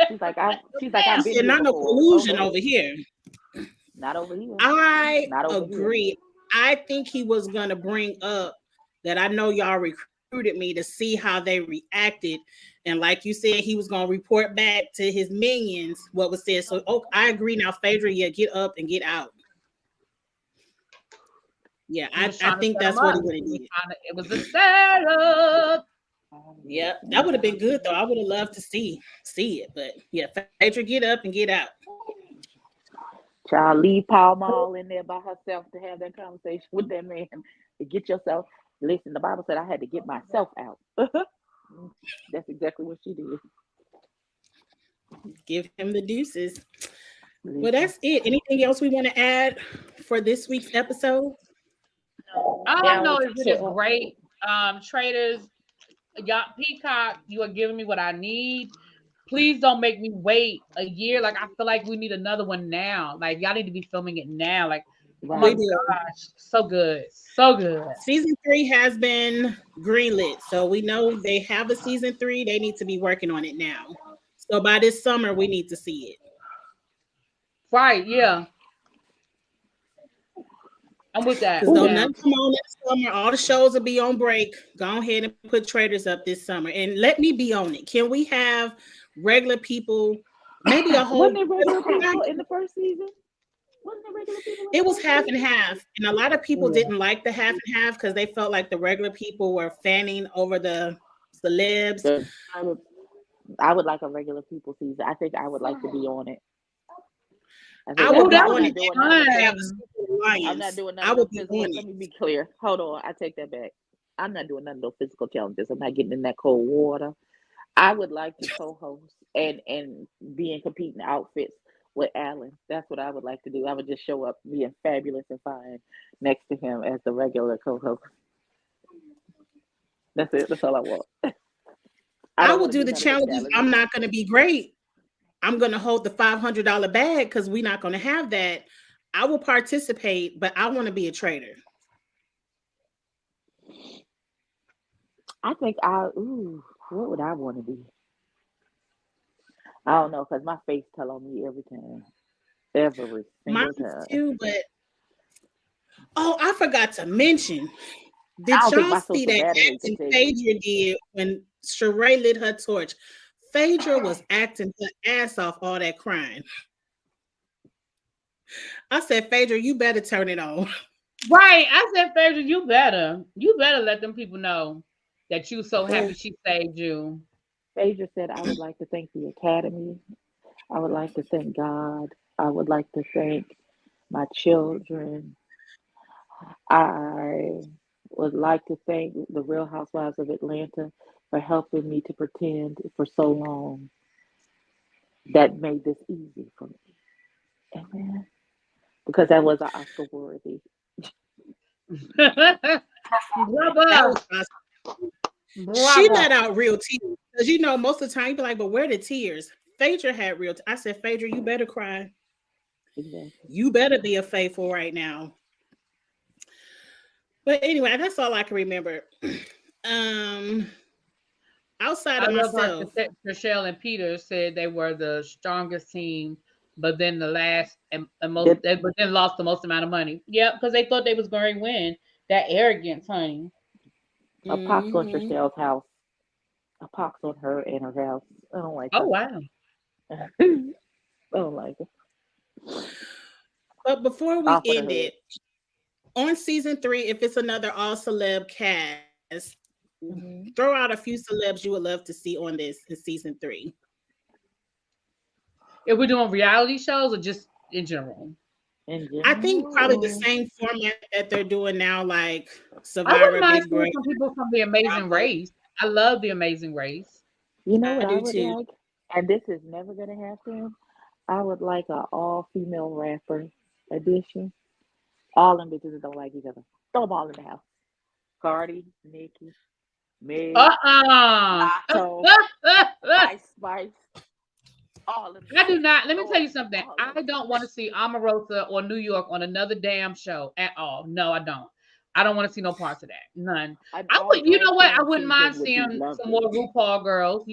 C: She's like, I've been
A: not no collusion over here.
C: Not over here.
A: I agree. I think he was gonna bring up that I know y'all recruited me to see how they reacted. And like you said, he was going to report back to his minions what was said. So, I agree now, Phaedra, yeah, get up and get out. Yeah, I think that's what he would have did.
B: It was a setup.
A: Yeah, that would have been good though. I would have loved to see it, but yeah, Phaedra, get up and get out.
C: Child, leave Paul Mall in there by herself to have that conversation with that man. To get yourself. Listen, the Bible said I had to get myself out. That's exactly what she did.
A: Give him the deuces. Well, that's it. Anything else we want to add for this week's episode?
B: All I know is it is great. Traders, y'all, Peacock, you are giving me what I need. Please don't make me wait a year. Like, I feel like we need another one now. Like, y'all need to be filming it now. Like, oh my gosh, so good. So good.
A: Season 3 has been greenlit. So we know they have a season 3. They need to be working on it now. So by this summer, we need to see it.
B: Right, yeah. I'm with that.
A: So nothing come on this summer. All the shows will be on break. Go ahead and put Traders up this summer. And let me be on it. Can we have regular people, maybe a whole...
C: Wasn't it regular people in the first season?
A: It was half and half. And a lot of people didn't like the half and half because they felt like the regular people were fanning over the celebs.
C: I would like a regular people season. I think I would like to be on it.
A: I would be on it.
C: I'm not doing nothing physical. Let me be clear. Hold on. I take that back. I'm not doing none of those physical challenges. I'm not getting in that cold water. I would like to co-host and be in competing outfits with Alan. That's what I would like to do. I would just show up being fabulous and fine next to him as the regular co-host. That's it. That's all I want.
A: I will do the challenges. I'm not going to be great. I'm going to hold the $500 bag because we're not going to have that. I will participate, but I want to be a trader.
C: I think what would I want to be? I don't know, because my face tell on me every time. Every single time.
A: Too, but I forgot to mention. Did y'all see that acting Phaedra did when Sheree lit her torch? Phaedra was acting her ass off all that crying. I said, Phaedra, you better turn it on.
B: Right. I said, Phaedra, you better let them people know that you so happy she saved you.
C: Phaedra said, I would like to thank the Academy. I would like to thank God. I would like to thank my children. I would like to thank the Real Housewives of Atlanta for helping me to pretend for so long. That made this easy for me. Amen. Because that was an Oscar worthy.
A: She let out real tears. Because most of the time you be like, but where are the tears? Phaedra had real I said, Phaedra, you better cry.
C: Exactly.
A: You better be a faithful right now. But anyway, that's all I can remember. Outside of myself,
B: Michelle and Peter said they were the strongest team, but then the last and most, but then lost the most amount of money. Yeah, because they thought they was going to win. That arrogance, honey.
C: A pox on Michelle's house. A pox on her and her house. I don't like it.
B: Oh wow.
C: I don't like it.
A: But before we end it, on season 3, if it's another all celeb cast, throw out a few celebs you would love to see on this in season 3.
B: If we're doing reality shows or just in general?
A: I think probably the same format that they're doing now, like Survivor.
B: I would like some people from The Amazing Race. I love The Amazing Race.
C: You know what I would like? And this is never going to happen. I would like an all-female rapper edition. All them bitches that don't like each other. Throw them all in the house. Cardi, Nicki, Meg, Otto, Ice Spice. All of them.
B: I do not. Let me tell you something. I don't want to see Omarosa or New York on another damn show at all. No, I don't. I don't want to see no parts of that. None. I would. You know what? I wouldn't mind seeing some more RuPaul girls.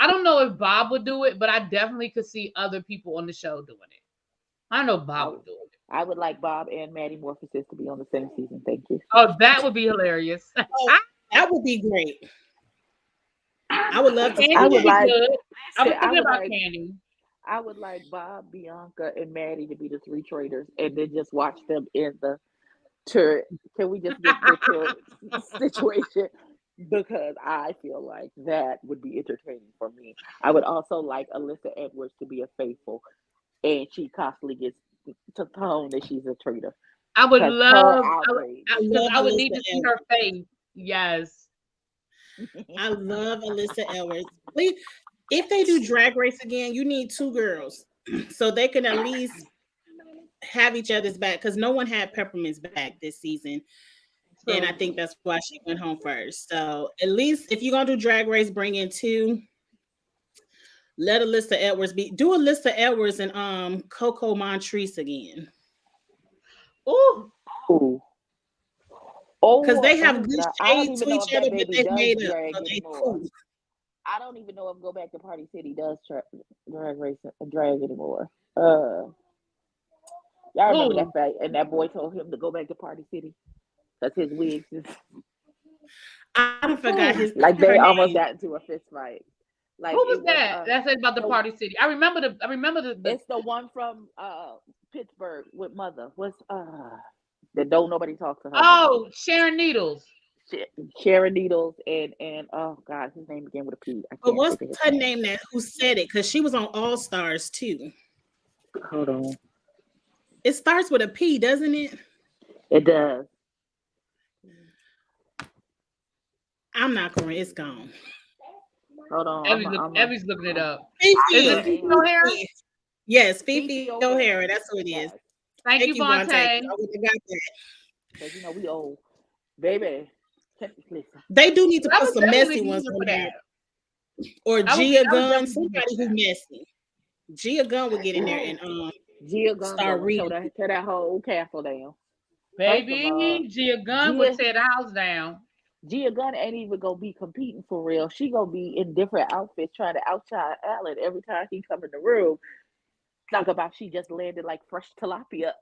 B: I don't know if Bob would do it, but I definitely could see other people on the show doing it. I don't know if Bob would do it.
C: I would like Bob and Maddie Morphosis to be on the same season. Thank you.
B: Oh, that would be hilarious.
A: That would be great. I would love to see
B: Candy
C: I
B: would
C: would
B: be
A: that.
C: like.
B: good. I was
C: I
B: thinking
C: would
B: about
C: like.
B: Candy.
C: I would like Bob, Bianca, and Maddie to be the three traders, and then just watch them in the turret. Can we just get the turret situation? Because I feel like that would be entertaining for me. I would also like Alyssa Edwards to be a faithful, and she constantly gets to tone that she's a traitor
B: I would
C: because her
B: love,
C: outrage.
A: I
B: because
A: love
B: I would need
A: Alyssa
B: to see her
A: Edwards.
B: face. Yes.
A: I love Alyssa Edwards. If they do Drag Race again, you need two girls so they can at least have each other's back because no one had Peppermint's back this season. And I think that's why she went home first. So at least if you're gonna do Drag Race, bring in two. Let Alyssa Edwards do Alyssa Edwards and Coco Montrese again.
B: Ooh.
C: Ooh.
A: Because they have
C: Oh
A: good
C: God. I don't
A: shade
C: even
A: to
C: know
A: each
C: if that
A: other, but
C: baby
A: they've
C: does
A: made up.
C: drag
A: So they
C: anymore.
A: cool.
C: I don't even know if Go Back to Party City does drag race drag anymore. Y'all remember that
B: Ooh.
C: fact? And that boy told him to go back to Party City because his wigs is
A: I forgot
C: like they
A: her
C: almost
A: name.
C: got into a fist fight. Like
B: Who was that? That said about the
C: the-
B: Party City. I remember the
C: it's the one from Pittsburgh with Mother. What's that don't nobody talk to her.
B: Oh, Sharon Needles.
C: Sharon Needles and oh God, his name began with a P. I
A: But
C: can't
A: what's
C: think of
A: her
C: his
A: name that who said it? Because she was on All Stars too.
C: Hold on.
A: It starts with a P, doesn't it?
C: It does.
A: I'm not going. It's gone.
C: Hold on.
B: Evie's looking it up.
A: Fifi.
B: Is it Fifi O'Hara?
A: Yes, Fifi O'Hara. That's who it is.
C: Yes.
B: Thank you, Vontae.
A: I would have got that.
C: Because we old. Baby. Listen.
A: They do need to
B: I
A: put
B: was
A: some messy
B: definitely
A: ones
B: here
A: on
B: for
A: there.
B: that.
A: Or
B: I was
A: Gia Gunn,
B: definitely here
A: somebody
B: for
A: who's messy. Gia Gunn would get in there and
C: Gia Gunn
A: start reading.
C: tear that whole castle down.
B: Baby, Gia Gunn would tear the house down.
C: Gia Gunn ain't even gonna be competing for real. She gonna be in different outfits trying to outshine Alan every time he come in the room. Talk about she just landed like fresh tilapia.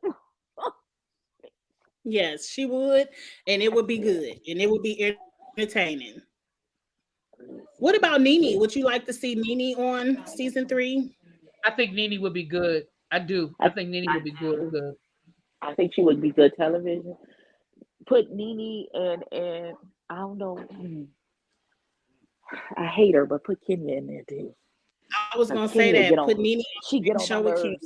A: Yes, she would, and it would be good, and it would be entertaining. What about Nene? Would you like to see Nene on season 3?
B: I think Nene would be good. I do. I think Nene would be good.
C: I think she would be good television. Put Nene and I don't know. I hate her, but put Kenya in there too.
A: I was gonna say that. Put Nene.
C: She get on my nerves.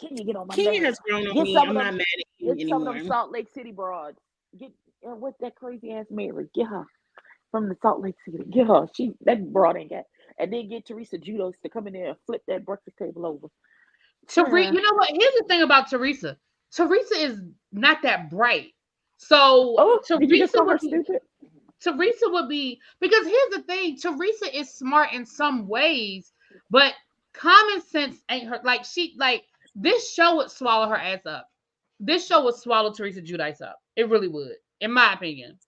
C: Kenya get on my nerves.
A: Kenya has grown on me. I'm not mad at you anymore. Get some of
C: them Salt Lake City broads. Get what's that crazy ass Mary? Get her from the Salt Lake City. Get her. That broad ain't got. And then get Teresa Judos to come in there and flip that breakfast table over.
B: Teresa, you know what? Here's the thing about Teresa. Teresa is not that bright. So Teresa would be because here's the thing. Teresa is smart in some ways, but common sense ain't her. Like this show would swallow her ass up. This show would swallow Teresa Giudice up. It really would, in my opinion.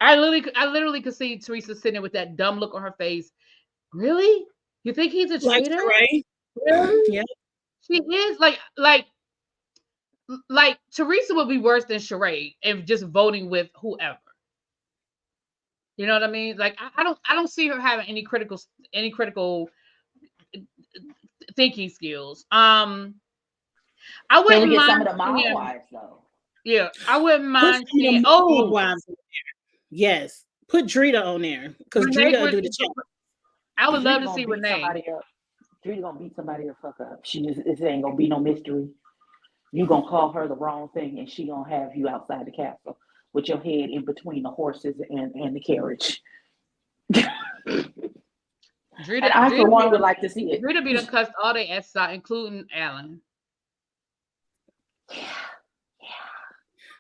B: I literally could see Teresa sitting with that dumb look on her face. Really? You think he's a traitor?
A: Right?
B: Really? Yeah. She is like Teresa would be worse than Sheree if just voting with whoever. You know what I mean? Like I don't see her having any critical thinking skills. I wouldn't mind
C: some of the mom wives though.
B: Yeah, I wouldn't mind seeing
A: wives on there. Yes. Put Drita on there because Drita will do the check.
B: I would love to see Renee.
C: Drita gonna beat somebody the fuck up. It ain't gonna be no mystery. You gonna call her the wrong thing and she gonna have you outside the castle with your head in between the horses and the carriage.
B: Drita,
C: I for one would like to see it.
B: Drita be done cussed all their asses out, including Alan.
C: Yeah.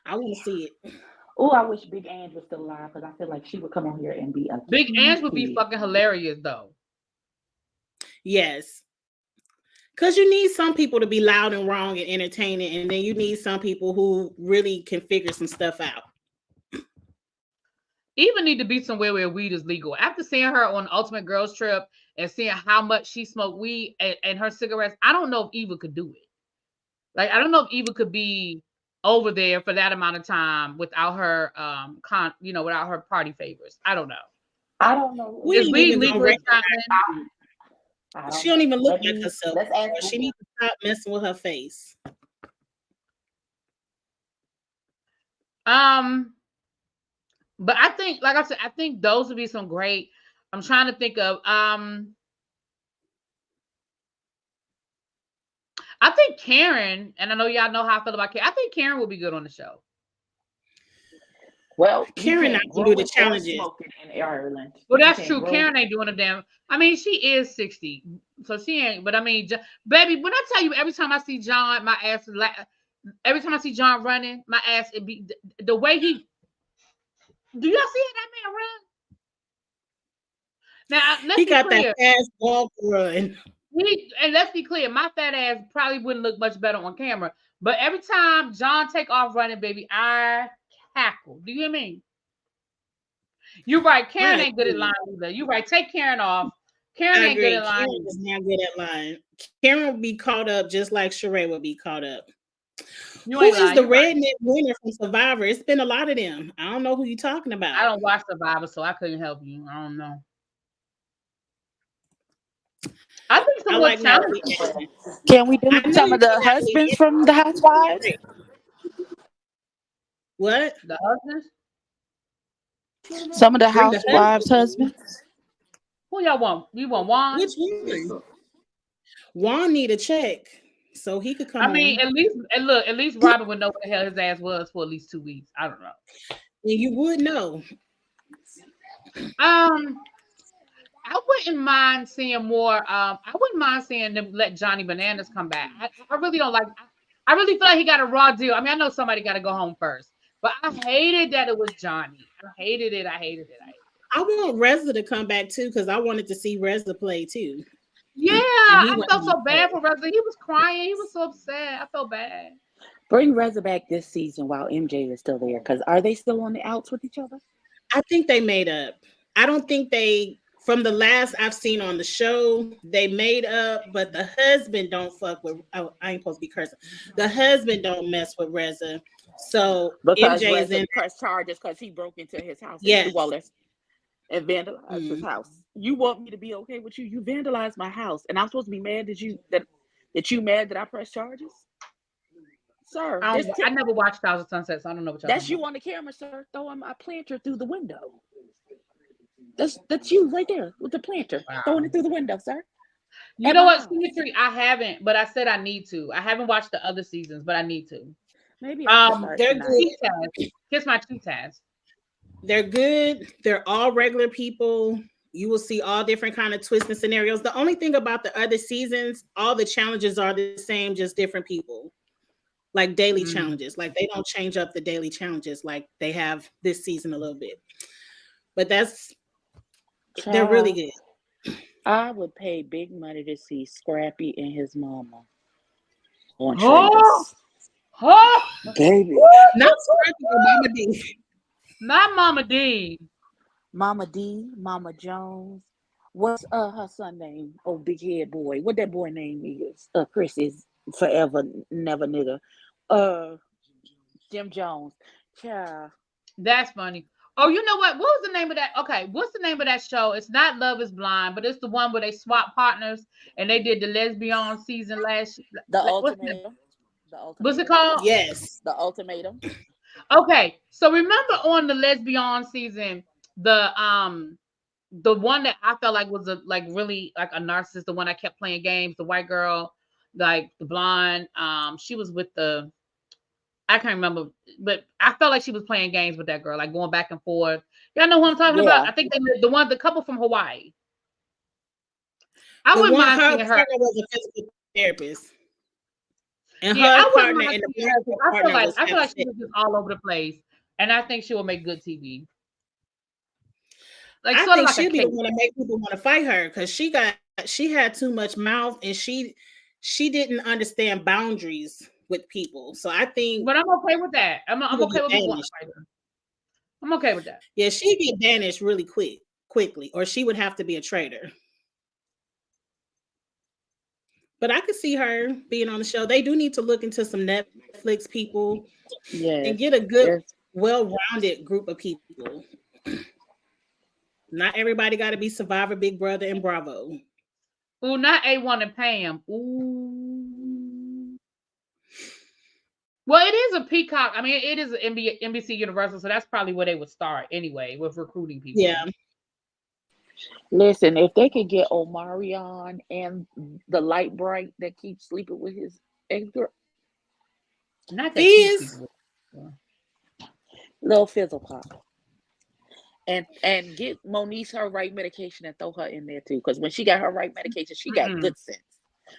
A: I want to see it.
C: Oh, I wish Big Ange was still alive because I feel like she would come on here and be a
B: Big Ange would be fucking hilarious though.
A: Yes. Because you need some people to be loud and wrong and entertaining, and then you need some people who really can figure some stuff out.
B: Eva need to be somewhere where weed is legal. After seeing her on Ultimate Girls Trip and seeing how much she smoked weed and her cigarettes, I don't know if Eva could do it. Like, I don't know if Eva could be over there for that amount of time without her without her party favors. I don't know.
C: I don't know.
A: We
B: Is
A: ain't
B: we
A: even gonna
B: legally
A: recognize
B: signing?
C: I
A: she
C: don't
A: don't
C: know.
A: even look like herself.
C: Let's ask
A: She
C: Google.
A: needs to stop messing with her face.
B: But I think, like I said, I think those would be some great. I'm trying to think of I think Karen, and I know y'all know how I feel about Karen. I think Karen will be good on the show.
C: Well,
A: Karen not gonna do the challenges.
C: In Ireland.
B: Well, that's true. Karen ain't doing a damn. I mean, she is 60, so she ain't. But I mean, baby, when I tell you, every time I see John, my ass is like. Every time I see John running, my ass it be the way he. Do y'all see how that man run? Now let's
A: He
B: be
A: got
B: clear.
A: that fast walk run.
B: And let's be clear, my fat ass probably wouldn't look much better on camera. But every time John take off running, baby, I cackle. Do you hear me? You're right. Karen ain't good at line either. You're right. Take Karen off. Karen ain't good at line.
A: Karen is not good at line. Karen will be caught up just like Sheree will be caught up. Who is the redneck winner from Survivor? It's been a lot of them. I don't know who you're talking about.
B: I don't watch Survivor, so I couldn't help you. I don't know. I think some more challenging.
D: Can we do some of the husbands from the Housewives?
A: What?
B: The husbands?
D: Some of the Housewives' husbands.
B: Who y'all want? You want Juan?
A: Which one? Juan need a check, so he could come.
B: I mean, at least Robin would know what the hell his ass was for at least 2 weeks. I don't know.
A: And you would know.
B: I wouldn't mind seeing more. I wouldn't mind seeing them let Johnny Bananas come back. I really don't like. I really feel like he got a raw deal. I mean, I know somebody got to go home first, but I hated that it was Johnny. I hated it.
A: I want Reza to come back too because I wanted to see Reza play too.
B: Yeah, I felt so bad for Reza. He was crying. He was so upset. I felt bad.
D: Bring Reza back this season while MJ is still there. Because are they still on the outs with each other?
A: I think they made up. I don't think they. From the last I've seen on the show, they made up, but the husband don't fuck with. I ain't supposed to be cursing. The husband don't mess with Reza, so
D: because
A: MJ
D: Reza
A: is in
D: press charges because he broke into his house.
A: Yes.
D: And vandalized his house. You want me to be okay with you? You vandalized my house, and I'm supposed to be mad that you mad that I press charges, sir?
B: I never watched Thousand Sunsets. So I don't know what y'all.
D: That's you on the camera, sir. Throwing my planter through the window. That's you right there with the planter, throwing it through the window, sir.
B: You know what, Symmetry? I haven't, but I said I need to. I haven't watched the other seasons, but I need to.
D: Maybe
A: they're good.
B: Kiss my cheek tabs.
A: They're good. They're all regular people. You will see all different kind of twists and scenarios. The only thing about the other seasons, all the challenges are the same, just different people. Like daily challenges. Like they don't change up the daily challenges like they have this season a little bit. But they're really good.
D: I would pay big money to see Scrappy and his mama on
B: Traitors.
D: Baby.
A: Not Scrappy or Mama D.
B: Not Mama D.
D: Mama D, Mama Jones. What's her son name? Oh, big head boy. What that boy name is? Chris is forever never nigga. Jim Jones. Yeah.
B: That's funny. Oh, you know what? What was the name of that? Okay, what's the name of that show? It's not Love is Blind, but it's the one where they swap partners and they did the lesbian season last year.
D: The Ultimatum.
B: What's it called?
A: Yes.
D: The Ultimatum.
B: Okay, so remember on the lesbian season, the one that I felt like was really like a narcissist, the one that kept playing games, the white girl, like the blonde. She was with I can't remember, but I felt like she was playing games with that girl, like going back and forth. Y'all know who I'm talking about? I think the couple from Hawaii. I wouldn't mind seeing her.
A: Was a physical therapist.
B: And her partner and the I feel like she was just all over the place, and I think she will make good TV.
A: Like I think she'll be the one to make people want to fight her because she had too much mouth and she didn't understand boundaries with people. So I think,
B: but I'm okay with that. I'm okay with people. I'm okay with that.
A: Yeah, she'd get banished really quickly, or she would have to be a traitor. But I could see her being on the show. They do need to look into some Netflix people
D: Yes.
A: and get a good,
D: Yes.
A: well-rounded group of people. Not everybody got to be Survivor, Big Brother, and Bravo.
B: Ooh, not A1 and Pam. Ooh. Well, it is a Peacock. I mean, it is NBC Universal, so that's probably where they would start anyway with recruiting people.
A: Yeah.
D: Listen, if they could get Omarion and the light bright that keeps sleeping with his ex girl,
B: Not that
A: He
B: keeps
A: is.
B: people.
D: little fizzle pop, and get Moniece her right medication and throw her in there too. Because when she got her right medication, she got
B: Mm-mm.
D: good sense.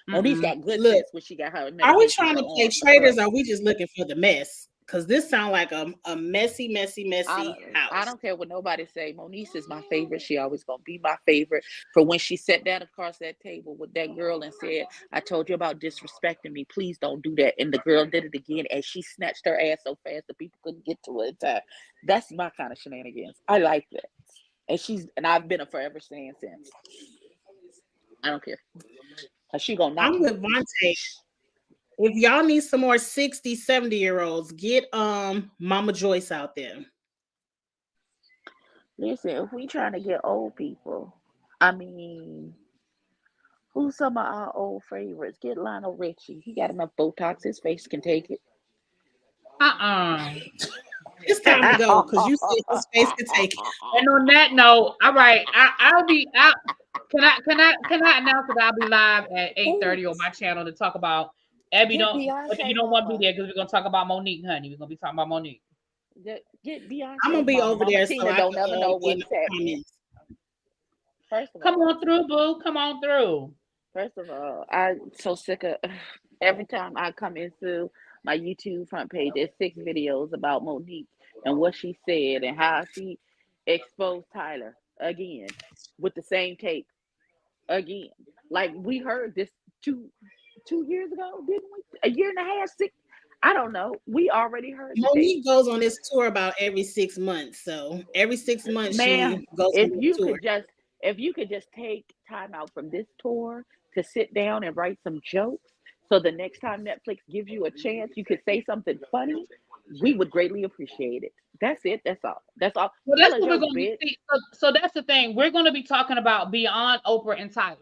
B: Mm-mm.
D: Moniece got good
A: Look,
D: sense when she got her medication.
A: Are we trying to
D: her
A: play
D: arm, her
A: traitors?
D: crutch.
A: Or are we just looking for the mess? Because this sounds like a messy
D: I
A: house.
D: don't care what nobody say. Moniece is my favorite. She always gonna be my favorite. For when she sat down across that table with that girl and said, "I told you about disrespecting me. Please don't do that." And the girl did it again, and she snatched her ass so fast the people couldn't get to her in time. That's my kind of shenanigans. I like that. And I've been a forever fan since. I don't care. She gonna knock
A: I'm
D: you.
A: with Vontae. If y'all need some more 60, 70-year-olds, get Mama Joyce out there.
D: Listen, if we trying to get old people, I mean, who's some of our old favorites? Get Lionel Richie. He got enough Botox. His face can take it.
A: It's time to go because you said his face could take it.
B: And on that note, all right, I'll be out. Can I announce that I'll be live at 8:30 on my channel to talk about Abby?
D: Get
B: But you
D: Beyonce
B: don't want to be
D: mama.
B: there because we're gonna talk about Monique, honey. We're gonna be talking about Monique.
D: Get Beyonce
A: I'm gonna be
D: mama.
A: over
D: Mama
A: there
D: Tina
A: so I
D: don't
A: can
D: never know
A: get in
D: what's
A: the
D: happening.
A: comments.
B: Come on through, boo. Come on through.
D: First of all, I'm so sick of every time I come into my YouTube front page, there's 6 videos about Monique and what she said and how she exposed Tyler again with the same tape again. Like we heard this 2 years ago, didn't we? A year and a half, 6. I don't know. We already heard the tape.
A: Monique goes on this tour about every 6 months. So every 6 months
D: Man,
A: she goes on this tour.
D: if you could just take time out from this tour to sit down and write some jokes, so the next time Netflix gives you a chance, you could say something funny, we would greatly appreciate it. That's it. That's all. That's all.
B: Well,
D: Tell
B: that's
D: a
B: what we're
D: joke,
B: gonna be.
D: bitch.
B: So that's the thing. We're gonna be talking about beyond Oprah and Tyler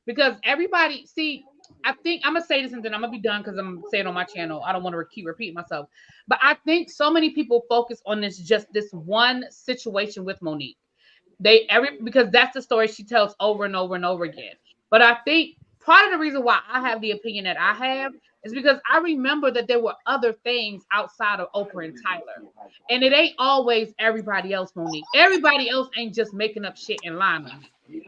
B: because everybody. See, I think I'm gonna say this and then I'm gonna be done because I'm gonna say it on my channel. I don't want to keep repeating myself, but I think so many people focus on this one situation with Monique. Because that's the story she tells over and over and over again. But I think part of the reason why I have the opinion that I have is because I remember that there were other things outside of Oprah and Tyler. And it ain't always everybody else, Monique. Everybody else ain't just making up shit and lying on you.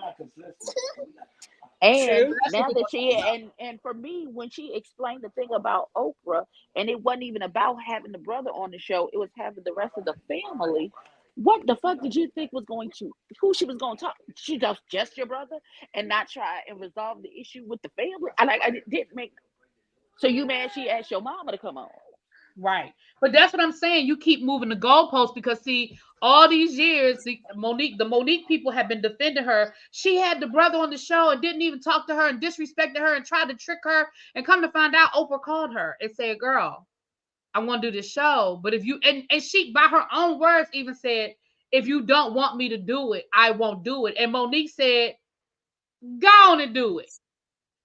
D: And
A: True.
D: now that and for me, when she explained the thing about Oprah, and it wasn't even about having the brother on the show, it was having the rest of the family. What the fuck did you think was going to who she was going to talk? She just your brother and not try and resolve the issue with the family. I didn't make. So you mad she asked your mama to come on?
B: Right. But that's what I'm saying. You keep moving the goalposts because see, all these years, the Monique people have been defending her. She had the brother on the show and didn't even talk to her and disrespected her and tried to trick her. And come to find out, Oprah called her and said, "Girl, I want to do this show. But if you," and she by her own words even said, "If you don't want me to do it, I won't do it." And Monique said, "Go on and do it."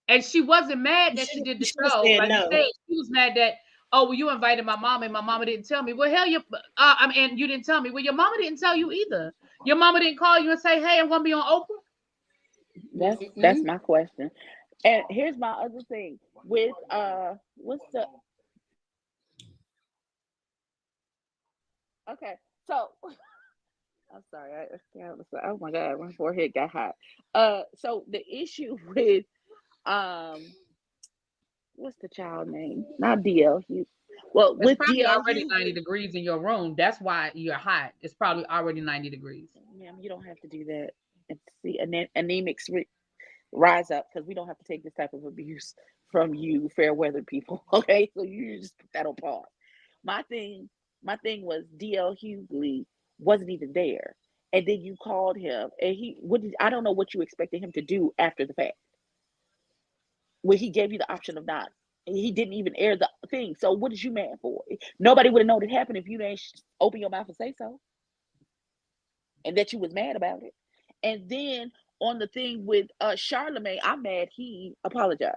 B: And she wasn't mad that she did the
A: She should have
B: show.
A: said
B: Like you
A: no.
B: said, she was mad that, oh, well, you invited my mama and my mama didn't tell me. Well, hell, and you didn't tell me. Well, your mama didn't tell you either. Your mama didn't call you and say, "Hey, I'm gonna be on Oprah."
D: That's my question. And here's my other thing with what's the okay, so I'm sorry. Oh my god, my forehead got hot. So the issue with what's the child name? Not DL Hughes. Well,
B: It's
D: with
B: probably
D: DL
B: already
D: Hughes,
B: 90 degrees in your room. That's why you're hot. It's probably already 90 degrees.
D: ma'am, you don't have to do that. And see, anemics rise up because we don't have to take this type of abuse from you, fair weather people. Okay, so you just put that on pause. My thing was DL Hughley wasn't even there, and then you called him, and I don't know what you expected him to do after the fact. where he gave you the option of not. He didn't even air the thing. So what is you mad for? Nobody would have known it happened if you didn't open your mouth and say so, and that you was mad about it. And then on the thing with Charlemagne, I'm mad he apologized,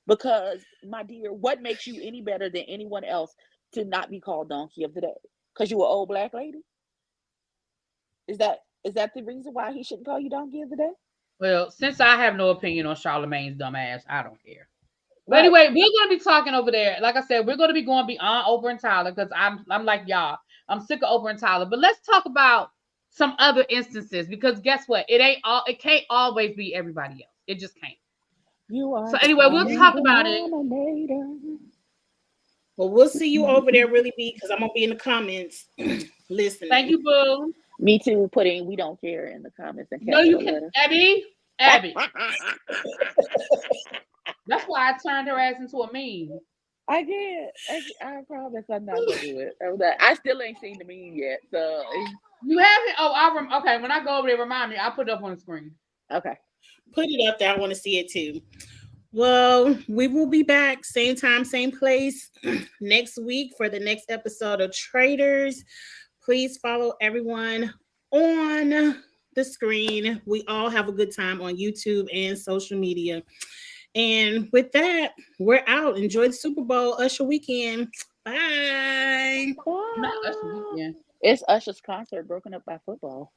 D: because, my dear, what makes you any better than anyone else to not be called donkey of the day? Because you an old black lady? Is that the reason why he shouldn't call you donkey of the day?
B: Well, since I have no opinion on Charlemagne's dumb ass, I don't care. But
D: Right.
B: anyway, we're gonna be talking over there. Like I said, we're gonna be going beyond Oprah and Tyler, because I'm like y'all. I'm sick of Oprah and Tyler. But let's talk about some other instances, because guess what? It can't always be everybody else. It just can't.
D: You are.
B: So anyway, we'll talk about it.
A: Well, we'll see you over there, really, B, because I'm gonna be in the comments listening.
B: Thank you, boo.
D: Me too. Putting "we don't care" in the comments and
B: No, you
D: capital
B: can,
D: letters.
B: Abby. That's why I turned her ass into a meme.
D: I can't. I promise I'm not gonna do it. I still ain't seen the meme yet. So
B: You haven't? Oh, okay. When I go over there, remind me. I'll put it up on the screen.
D: okay.
A: Put it up there. I want to see it too. Well, we will be back same time, same place next week for the next episode of Traders. Please follow everyone on the screen. We all have a good time on YouTube and social media. And with that, we're out. Enjoy the Super Bowl, Usher weekend. Bye.
B: Not us weekend.
D: It's Usher's concert broken up by football.